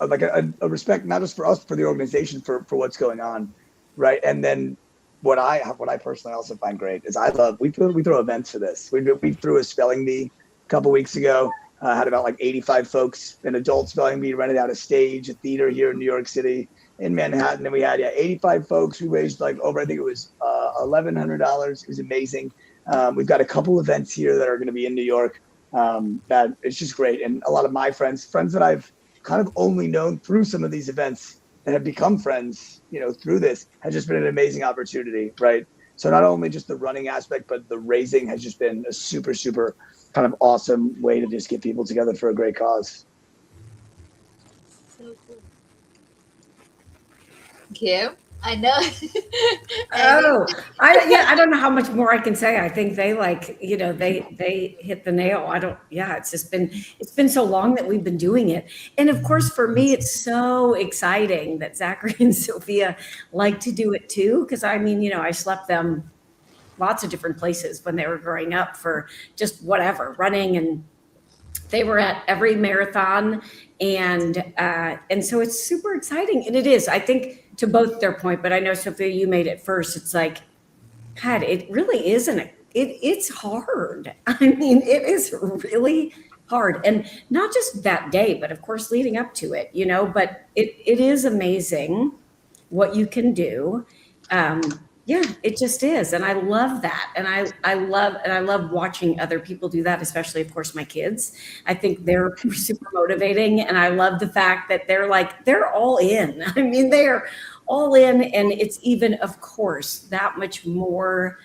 S4: a respect, not just for us, for the organization, for what's going on, right? And then what I personally also find great is we throw events for this. We threw a spelling bee a couple weeks ago. Had about like 85 folks, an adult spelling bee, rented out a stage, a theater here in New York City, in Manhattan, and we had 85 folks. We raised like over, I think it was $1,100. It was amazing. We've got a couple events here that are going to be in New York. That it's just great, and a lot of my friends that I've kind of only known through some of these events that have become friends, through this, has just been an amazing opportunity, right? So not only just the running aspect, but the raising has just been a super, super kind of awesome way to just get people together for a great cause.
S1: So cool. Kim, I know.
S2: I don't know how much more I can say. I think they they hit the nail. It's been so long that we've been doing it. And of course, for me, it's so exciting that Zachary and Sophia like to do it too. Cause I slept them lots of different places when they were growing up for just whatever, running, and they were at every marathon. And so it's super exciting. And it is, I think, to both their point, but I know, Sophia, you made it first. It's like, God, it really isn't. It's hard. It is really hard. And not just that day, but of course, leading up to it, but it is amazing what you can do. It just is. And I love that. And I love watching other people do that, especially, of course, my kids. I think they're super motivating. And I love the fact that they're all in. They're all in. And it's even, of course, that much more,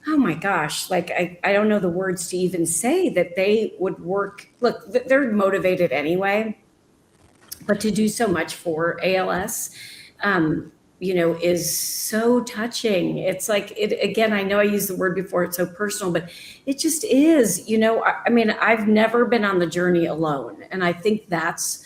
S2: oh my gosh, like I don't know the words to even say that they would work. Look, they're motivated anyway, but to do so much for ALS, is so touching. It's like, again, I know I used the word before, it's so personal, but it just is, I mean, I've never been on the journey alone. And I think that's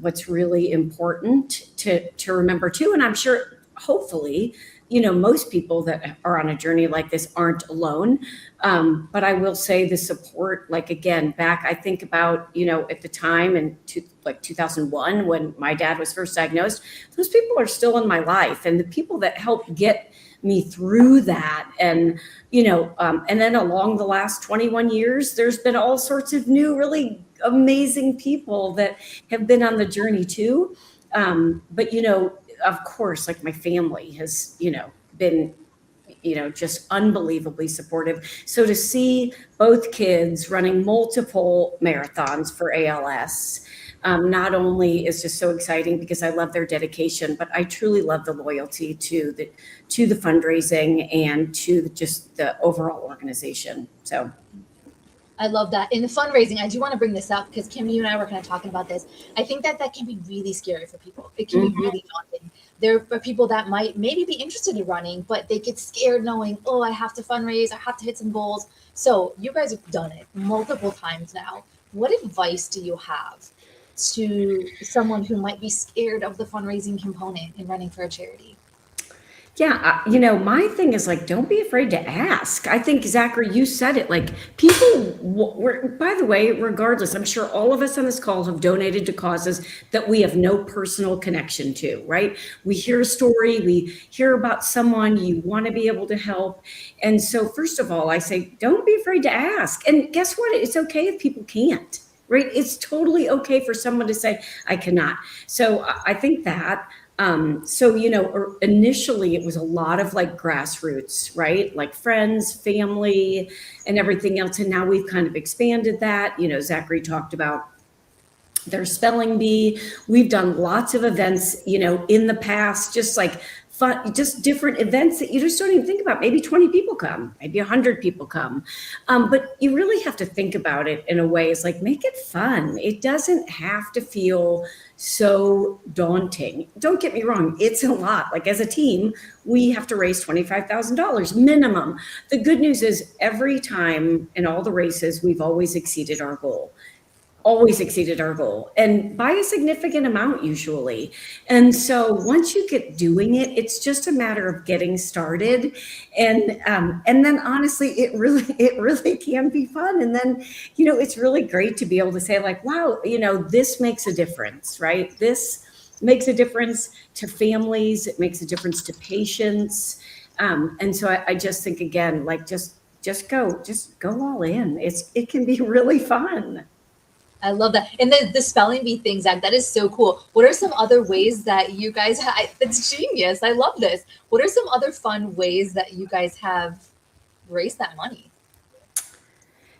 S2: what's really important to remember too. And I'm sure, hopefully, most people that are on a journey like this aren't alone. But I will say the support, like, again, back, I think about, at the time in 2001, when my dad was first diagnosed, those people are still in my life, and the people that helped get me through that. And, and then along the last 21 years, there's been all sorts of new, really amazing people that have been on the journey too. But, of course, like my family has, been, just unbelievably supportive. So to see both kids running multiple marathons for ALS, not only is just so exciting because I love their dedication, but I truly love the loyalty to the fundraising and to just the overall organization. So
S1: I love that. In the fundraising, I do want to bring this up because Kim, you and I were kind of talking about this. I think that can be really scary for people. It can be really daunting. There are people that might maybe be interested in running, but they get scared knowing, oh, I have to fundraise, I have to hit some goals. So you guys have done it multiple times now. What advice do you have to someone who might be scared of the fundraising component in running for a charity?
S2: Yeah, my thing is like, don't be afraid to ask. I think, Zachary, you said it, like people by the way, regardless, I'm sure all of us on this call have donated to causes that we have no personal connection to, right? We hear a story, we hear about someone, you want to be able to help. And so first of all, I say, don't be afraid to ask. And guess what? It's okay if people can't, right? It's totally okay for someone to say, I cannot. So I think that, initially it was a lot of like grassroots, right? Like friends, family, and everything else. And now we've kind of expanded that. Zachary talked about their spelling bee. We've done lots of events, in the past, just like fun, just different events that you just don't even think about. Maybe 20 people come, maybe 100 people come. But you really have to think about it in a way. It's like, make it fun. It doesn't have to feel so daunting. Don't get me wrong. It's a lot. Like as a team, we have to raise $25,000 minimum. The good news is every time in all the races, we've always exceeded our goal. And by a significant amount usually. And so once you get doing it, it's just a matter of getting started. And then honestly, it really can be fun. And then, it's really great to be able to say like, wow, this makes a difference, right? This makes a difference to families. It makes a difference to patients. And so I just think, again, like just go all in. It can be really fun.
S1: I love that. And the spelling bee thing, Zach, that is so cool. What are some other ways that you guys it's genius. I love this. What are some other fun ways that you guys have raised that money?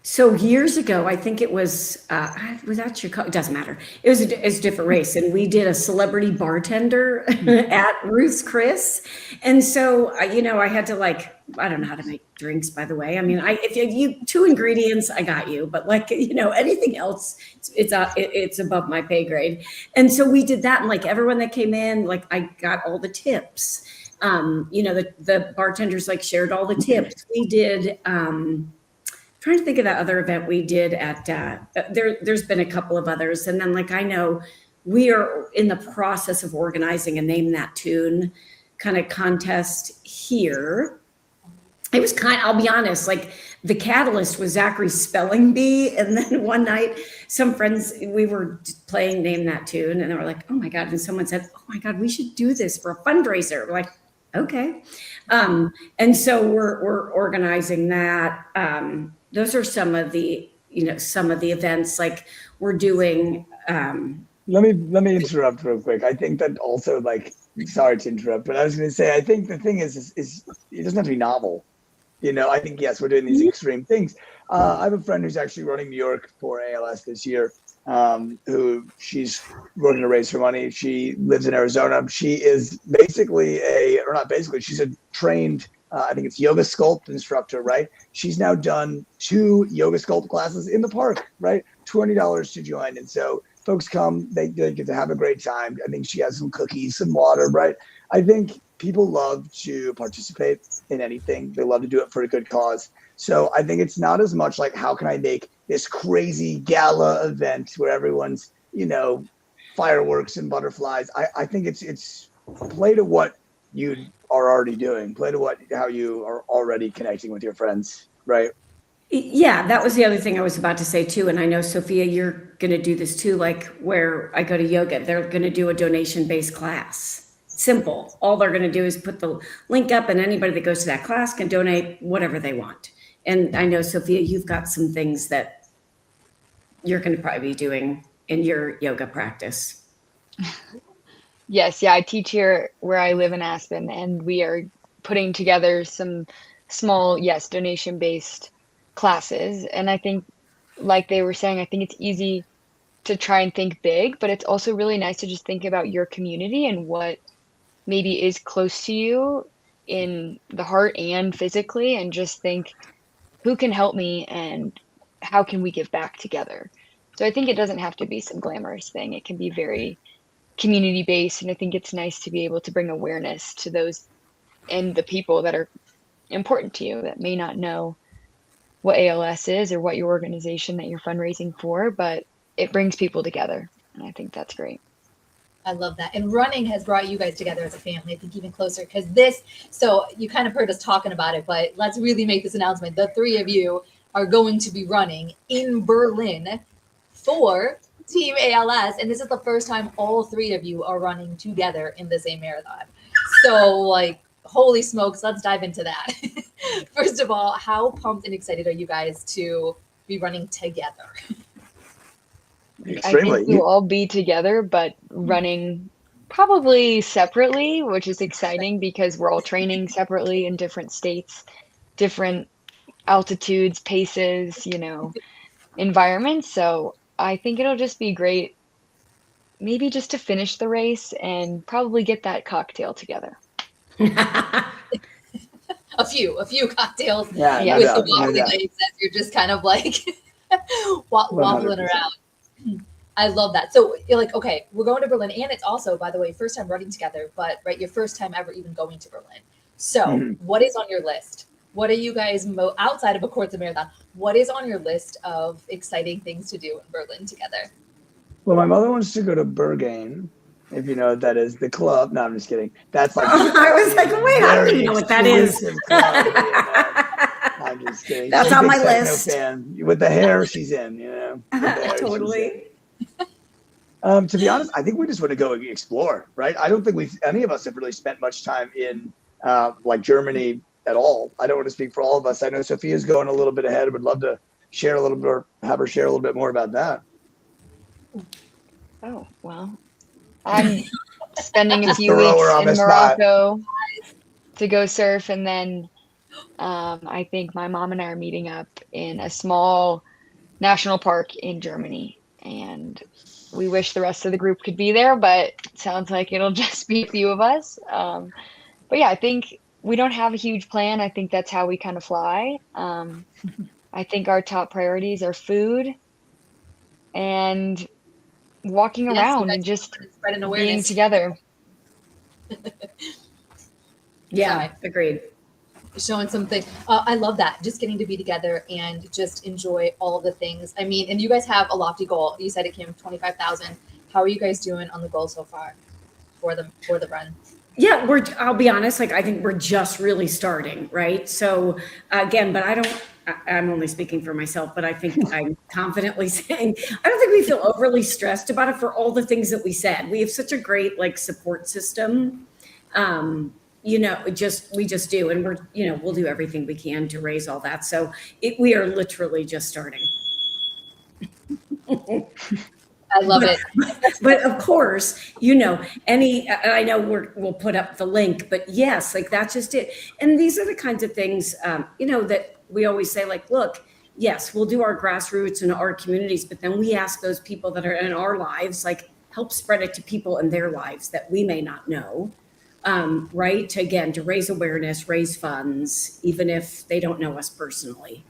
S2: So years ago, I think it was that Chicago, it doesn't matter. It was a different race. And we did a celebrity bartender at Ruth's Chris. And so, I had to I don't know how to make drinks, by the way. I mean, if you 2 ingredients, I got you. But anything else, it's above my pay grade. And so we did that. And everyone that came in, I got all the tips. The bartenders shared all the tips. We did, trying to think of that other event we did at, there's been a couple of others. And then I know we are in the process of organizing a Name That Tune kind of contest here. It was I'll be honest, the catalyst was Zachary's spelling bee. And then one night, some friends, we were playing Name That Tune, and they were like, oh my God. And someone said, oh my God, we should do this for a fundraiser. We're like, okay. And so we're organizing that. Those are some of the events we're doing.
S4: Let me interrupt real quick. I think that also sorry to interrupt, but I was going to say, I think the thing is it doesn't have to be novel. I think, yes, we're doing these extreme things. I have a friend who's actually running New York for ALS this year. who she's working to raise her money. She lives in Arizona. She is basically she's a trained, I think it's yoga sculpt instructor, right? She's now done 2 yoga sculpt classes in the park, right? $20 to join. And so folks come, they get to have a great time. I think she has some cookies, some water, right? I think people love to participate in anything. They love to do it for a good cause. So I think it's not as much like, how can I make this crazy gala event where everyone's, fireworks and butterflies. I think it's play to what you are already doing. Play to how you are already connecting with your friends, right?
S2: Yeah, that was the other thing I was about to say too. And I know, Sophia, you're going to do this too, like where I go to yoga, they're going to do a donation-based class. Simple. All they're going to do is put the link up, and anybody that goes to that class can donate whatever they want. And I know, Sophia, you've got some things that you're going to probably be doing in your yoga practice.
S3: Yes, yeah, I teach here where I live in Aspen, and we are putting together some small, donation-based classes. And I think, like they were saying, I think it's easy to try and think big, but it's also really nice to just think about your community and what maybe is close to you in the heart and physically, and just think, who can help me and how can we give back together? So I think it doesn't have to be some glamorous thing. It can be very community based. And I think it's nice to be able to bring awareness to those and the people that are important to you that may not know what ALS is or what your organization that you're fundraising for, but it brings people together. And I think that's great.
S1: I love that. And running has brought you guys together as a family, I think even closer, because so you kind of heard us talking about it, but let's really make this announcement. The 3 of you are going to be running in Berlin for Team ALS. And this is the first time all 3 of you are running together in the same marathon. So holy smokes, let's dive into that. First of all, how pumped and excited are you guys to be running together?
S4: Extremely.
S3: I think we'll all be together, but running probably separately, which is exciting because we're all training separately in different states, different altitudes, paces, environments. So I think it'll just be great, maybe just to finish the race and probably get that cocktail together.
S1: a few cocktails with
S4: the
S1: wobbly legs as you're just kind of wobbling
S4: 100%.
S1: around. I love that. So you're like, okay, we're going to Berlin. And it's also, by the way, first time running together, but your first time ever even going to Berlin. So what is on your list? What are you guys, outside of, course, the marathon, what is on your list of exciting things to do in Berlin together?
S4: Well, my mother wants to go to Berghain, if you know what that is, the club. No, I'm just kidding. That's
S2: I was like, wait, I don't know what that is.
S4: Club, I'm just kidding.
S2: That's
S4: she's
S2: on
S4: a
S2: my
S4: big techno
S2: list.
S4: Fan. With the hair, she's in,
S2: Totally.
S4: To be honest, I think we just want to go explore, right? I don't think any of us have really spent much time in Germany at all. I don't want to speak for all of us. I know Sophia's going a little bit ahead. I would love to share a little bit, or have her share a little bit more about that.
S3: Oh, well, I'm spending a few
S4: throw her on
S3: weeks
S4: the
S3: in
S4: spot.
S3: Morocco to go surf. And then I think my mom and I are meeting up in a small national park in Germany. And we wish the rest of the group could be there, but it sounds like it'll just be a few of us. But yeah, I think we don't have a huge plan. I think that's how we kind of fly. I think our top priorities are food and walking around and just
S1: spreading
S3: being
S1: awareness
S3: together.
S2: Yeah, agreed.
S1: Showing something. I love that. Just getting to be together and just enjoy all the things. I mean, and you guys have a lofty goal. You said it came 25,000. How are you guys doing on the goal so far for the run?
S2: Yeah, I'll be honest, I think we're just really starting, right? So again, but I'm only speaking for myself, but I think I'm confidently saying, I don't think we feel overly stressed about it for all the things that we said. We have such a great support system. We just do, and we'll do everything we can to raise all that. So we are literally just starting.
S1: I love it.
S2: But of course, I know we'll put up the link, but yes, that's just it. And these are the kinds of things, that we always say, look, yes, we'll do our grassroots in our communities, but then we ask those people that are in our lives, like, help spread it to people in their lives that we may not know, right? To raise awareness, raise funds, even if they don't know us personally.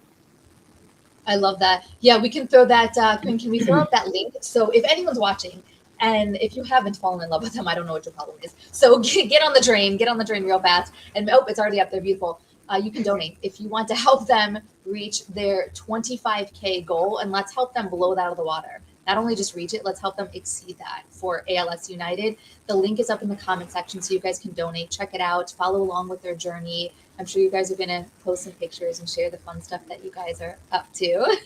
S1: I love that. Yeah, we can throw that. Quinn, can we throw up that link? So if anyone's watching, and if you haven't fallen in love with them, I don't know what your problem is. So get on the train real fast. And it's already up there, beautiful. You can donate if you want to help them reach their 25K goal, and let's help them blow that out of the water. Not only just reach it, let's help them exceed that for ALS United. The link is up in the comment section so you guys can donate. Check it out. Follow along with their journey. I'm sure you guys are going to post some pictures and share the fun stuff that you guys are up to.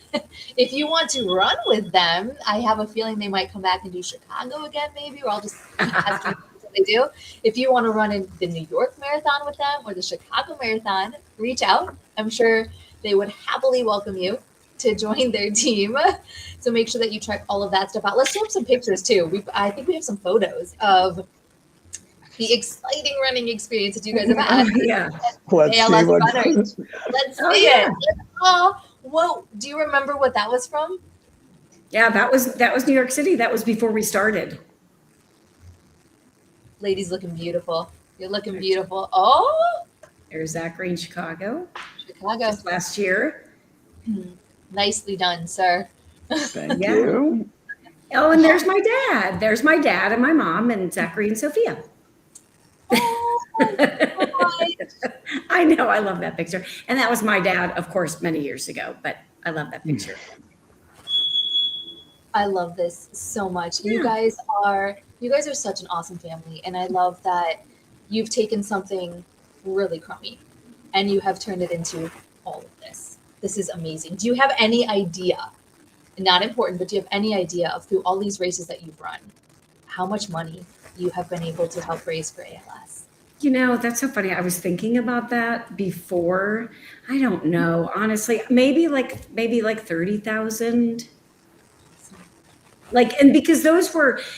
S1: If you want to run with them, I have a feeling they might come back and do Chicago again, maybe, or I'll just ask them what they do. If you want to run in the New York Marathon with them or the Chicago Marathon, reach out. I'm sure they would happily welcome you to join their team. So make sure that you check all of that stuff out. Let's throw up some pictures too. I think we have some photos of the exciting running experience that you guys have had.
S2: Yeah.
S4: Let's
S1: ALS
S4: see what
S1: runners. Let's see it. Whoa, do you remember what that was from?
S2: Yeah, that was New York City. That was before we started.
S1: Ladies looking beautiful. You're looking beautiful. Oh,
S2: There's Zachary in Chicago
S1: Chicago.
S2: just last year.
S1: Nicely done, sir.
S4: Thank
S2: Yeah.
S4: you.
S2: Oh, and there's my dad. There's my dad and my mom and Zachary and Sophia. I know, I love that picture. And that was my dad, of course, many years ago, but I love that picture.
S1: I love this so much.
S2: Yeah.
S1: You guys are such an awesome family, and I love that you've taken something really crummy and you have turned it into all of this. This is amazing. Do you have any idea? Not important, but do you have any idea of, through all these races that you've run, how much money you have been able to help raise for ALS?
S2: You know, that's so funny. I was thinking about that before. I don't know, honestly, maybe like 30,000. And because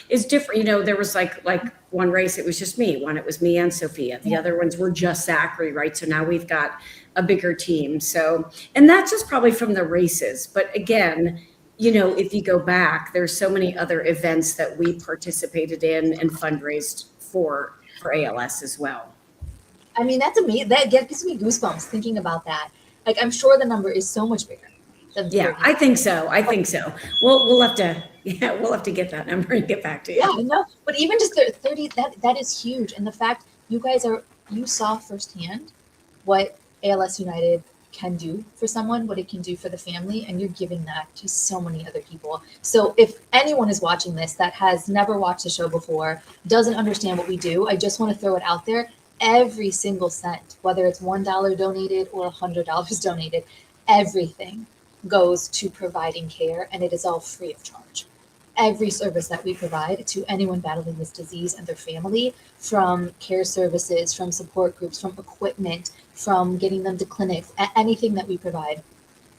S2: is different, there was like one race, it was just me. One, it was me and Sophia. The other ones were just Zachary, right? So now we've got a bigger team. So, and that's just probably from the races. But again, if you go back, there's so many other events that we participated in and fundraised for ALS as well.
S1: I mean, that's amazing. That gives me goosebumps thinking about that. Like, I'm sure the number is so much bigger.
S2: Yeah, I think so. We'll have to get that number and get back to you.
S1: Yeah, no, but even just 30, that is huge. And the fact you saw firsthand what ALS United can do for someone, what it can do for the family, and you're giving that to so many other people. So if anyone is watching this that has never watched the show before, doesn't understand what we do, I just want to throw it out there. Every single cent, whether it's $1 donated or $100 donated, everything goes to providing care, and it is all free of charge. Every service that we provide to anyone battling this disease and their family, from care services, from support groups, from equipment, from getting them to clinics, anything that we provide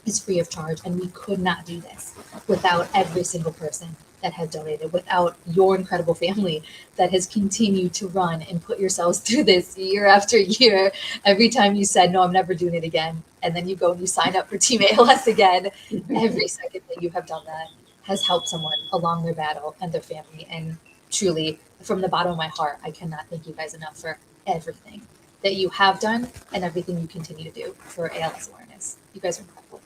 S1: is free of charge. And we could not do this without every single person that has donated, without your incredible family that has continued to run and put yourselves through this year after year. Every time you said, no, I'm never doing it again, and then you go and you sign up for Team ALS again, every second that you have done that has helped someone along their battle and their family. And truly, from the bottom of my heart, I cannot thank you guys enough for everything that you have done and everything you continue to do for ALS awareness. You guys are incredible.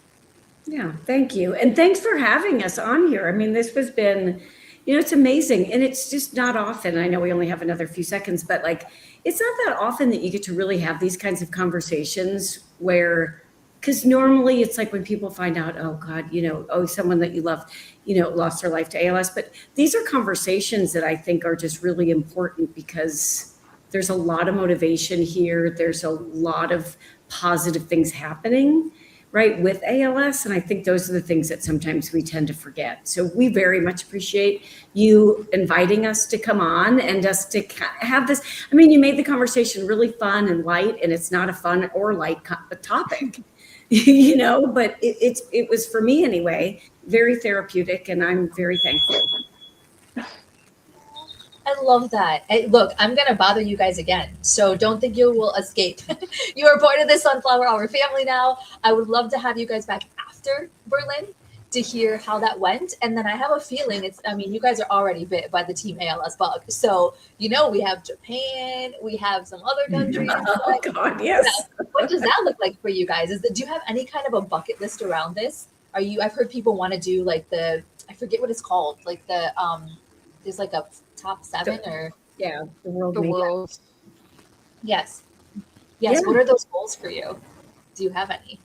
S2: Yeah, thank you. And thanks for having us on here. I mean, this has been, it's amazing. And it's just not often. I know we only have another few seconds, but it's not that often that you get to really have these kinds of conversations because normally it's like when people find out, oh God, someone that you love, lost their life to ALS. But these are conversations that I think are just really important because there's a lot of motivation here. There's a lot of positive things happening, right, with ALS. And I think those are the things that sometimes we tend to forget. So we very much appreciate you inviting us to come on and us to have this. I mean, you made the conversation really fun and light, and it's not a fun or light topic. But it was, for me anyway, very therapeutic, and I'm very thankful.
S1: I love that. Look, I'm going to bother you guys again, so don't think you will escape. You are part of the Sunflower Hour family now. I would love to have you guys back after Berlin to hear how that went. And then I have a feeling you guys are already bit by the Team ALS bug. So, we have Japan, we have some other countries.
S2: Oh, God, yes.
S1: What does that look like for you guys? Do you have any kind of a bucket list around this? I've heard people want to do like I forget what it's called, like there's like a top 7 or
S2: Yeah, the world.
S3: The world.
S1: yes.
S2: Yeah.
S1: What are those goals for you? Do you have any?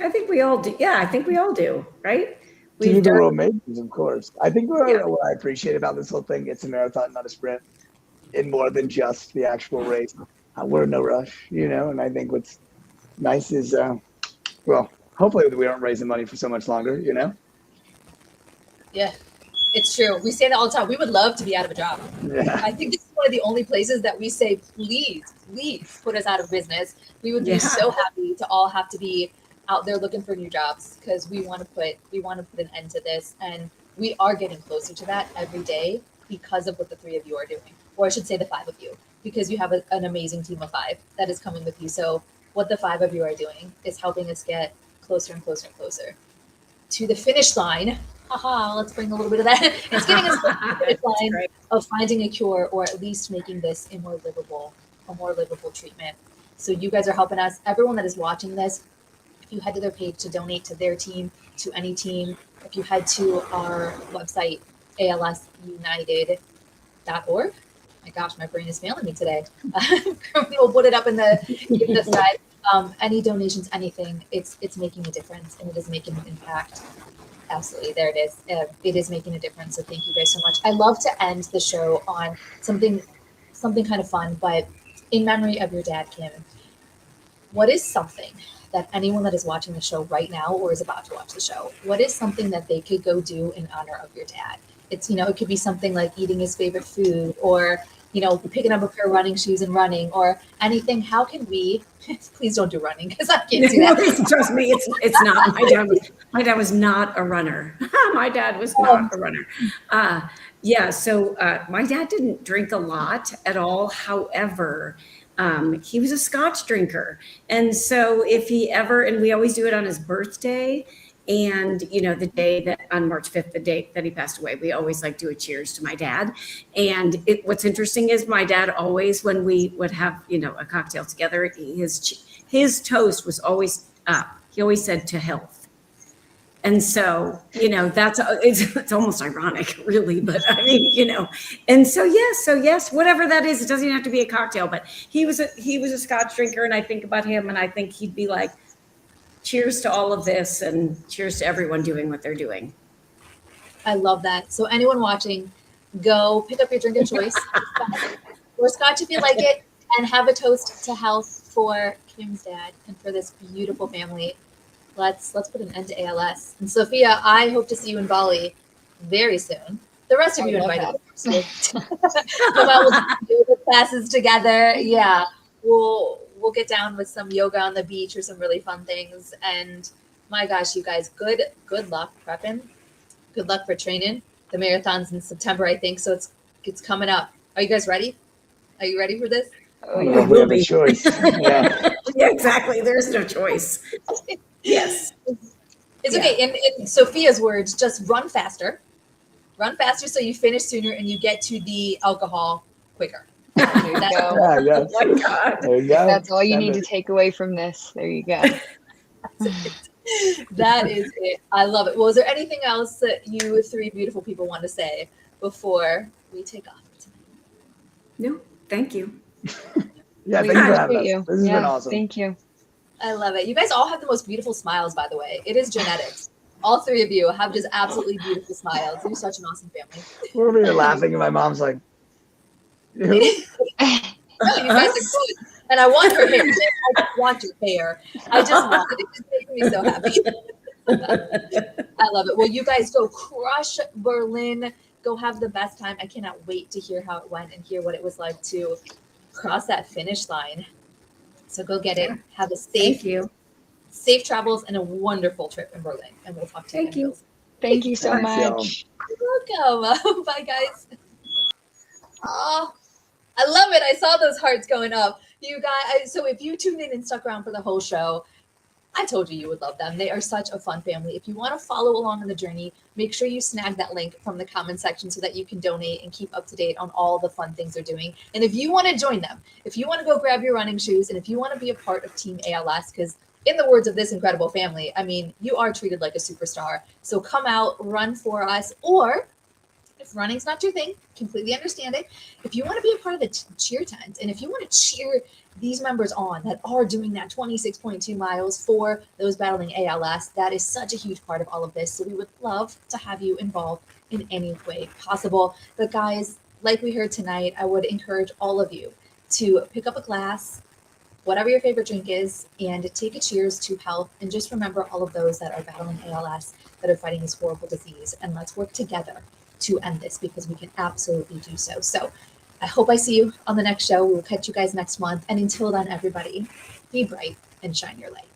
S2: I think we all do. Yeah, I think we all do, right?
S4: To do
S2: We've
S4: the
S2: done,
S4: world majors, of course. I think what
S2: Yeah.
S4: I appreciate about this whole thing, it's a marathon, not a sprint, and more than just the actual race. We're in no rush, and I think what's nice is, hopefully we don't raise the money for so much longer,
S1: Yeah, it's true. We say that all the time. We would love to be out of a job.
S4: Yeah.
S1: I think this is one of the only places that we say, please put us out of business. We would be
S2: Yeah.
S1: so happy to all have to be out there looking for new jobs because we want to put an end to this, and we are getting closer to that every day because of what the 3 of you are doing, or I should say the 5 of you, because you have an amazing team of 5 that is coming with you. So what the 5 of you are doing is helping us get closer and closer and closer to the finish line. Haha, let's bring a little bit of that. It's getting us closer to the finish line
S2: great.
S1: of finding a cure, or at least making this a more livable treatment. So you guys are helping us. Everyone that is watching this, if you head to their page to donate to their team, to any team, if you head to our website, alsunited.org. My gosh, my brain is failing me today. We'll put it up in the side. Any donations, anything, it's making a difference, and it is making an impact. Absolutely, there it is. It is making a difference. So thank you guys so much. I love to end the show on something kind of fun, but in memory of your dad, Kim. What is something that anyone that is watching the show right now or is about to watch the show, what is something that they could go do in honor of your dad? It's, it could be something like eating his favorite food, or, picking up a pair of running shoes and running, or anything. How can we, please don't do running because I can't do that.
S2: Trust me, it's not. My dad was not a runner. My dad was not a runner. So my dad didn't drink a lot at all. However, he was a Scotch drinker. And so if he ever, and we always do it on his birthday, and the day that on March 5th, the date that he passed away, we always do a cheers to my dad. And what's interesting is my dad always, when we would have a cocktail together, his toast was always he always said to health. And so it's almost ironic, really, but I mean, and so yes, whatever that is, it doesn't even have to be a cocktail, but he was a Scotch drinker, and I think about him and I think he'd be like, cheers to all of this, and cheers to everyone doing what they're doing.
S1: I love that. So anyone watching, go pick up your drink of choice, or Scotch if you like it, and have a toast to health for Kim's dad and for this beautiful family. Let's put an end to ALS. And Sophia, I hope to see you in Bali very soon. The rest of you invited. Come out, we'll do yoga classes together. Yeah, we'll get down with some yoga on the beach or some really fun things. And my gosh, you guys, good luck prepping. Good luck for training. The marathon's in September, I think, so it's coming up. Are you guys ready? Are you ready for this?
S3: Oh,
S4: We
S3: yeah.
S4: have a choice. Yeah.
S2: Yeah, exactly. There's no choice. Yes.
S1: It's okay. In Sophia's words, just run faster. Run faster so you finish sooner and you get to the alcohol quicker.
S3: There you go.
S4: Yeah, yes.
S2: Oh my God.
S4: There you go.
S3: That's all you
S4: Send
S3: need
S4: it.
S3: to take away from this. There you go.
S1: That is it. I love it. Well, is there anything else that you 3 beautiful people want to say before we take off tonight?
S2: No, thank you.
S4: Yeah,
S3: We
S4: thank you for having
S3: appreciate
S4: us.
S3: you.
S4: This has
S3: Yeah,
S4: been awesome.
S3: Thank you.
S1: I love it. You guys all have the most beautiful smiles, by the way. It is genetics. All 3 of you have just absolutely beautiful smiles. You're such an awesome family.
S4: We're over here laughing, and my mom's like, "Who?"
S1: No, you guys are good. And I want your hair. I just want your hair. I just want it. It just makes me so happy. I love it. Well, you guys go crush Berlin. Go have the best time. I cannot wait to hear how it went and hear what it was like to cross that finish line. So go get it. Have a
S2: Thank you.
S1: safe travels and a wonderful trip in Berlin. And we'll talk to you.
S2: Thank you.
S3: Thank you so
S4: Thanks, y'all.
S3: much.
S1: You're welcome. Bye, guys. Oh, I love it. I saw those hearts going up. You guys, so if you tuned in and stuck around for the whole show, I told you would love them. They are such a fun family. If you want to follow along on the journey, make sure you snag that link from the comment section so that you can donate and keep up to date on all the fun things they're doing. And if you want to join them, if you want to go grab your running shoes, and if you want to be a part of Team ALS, because in the words of this incredible family, I mean, you are treated like a superstar. So come out, run for us, or if running's not your thing, completely understand it. If you want to be a part of the cheer tent, and if you want to cheer these members on that are doing that 26.2 miles for those battling ALS, that is such a huge part of all of this. So we would love to have you involved in any way possible. But guys, like we heard tonight, I would encourage all of you to pick up a glass, whatever your favorite drink is, and take a cheers to health. And just remember all of those that are battling ALS, that are fighting this horrible disease. And let's work together to end this, because we can absolutely do so. So I hope I see you on the next show. We will catch you guys next month. And until then, everybody, be bright and shine your light.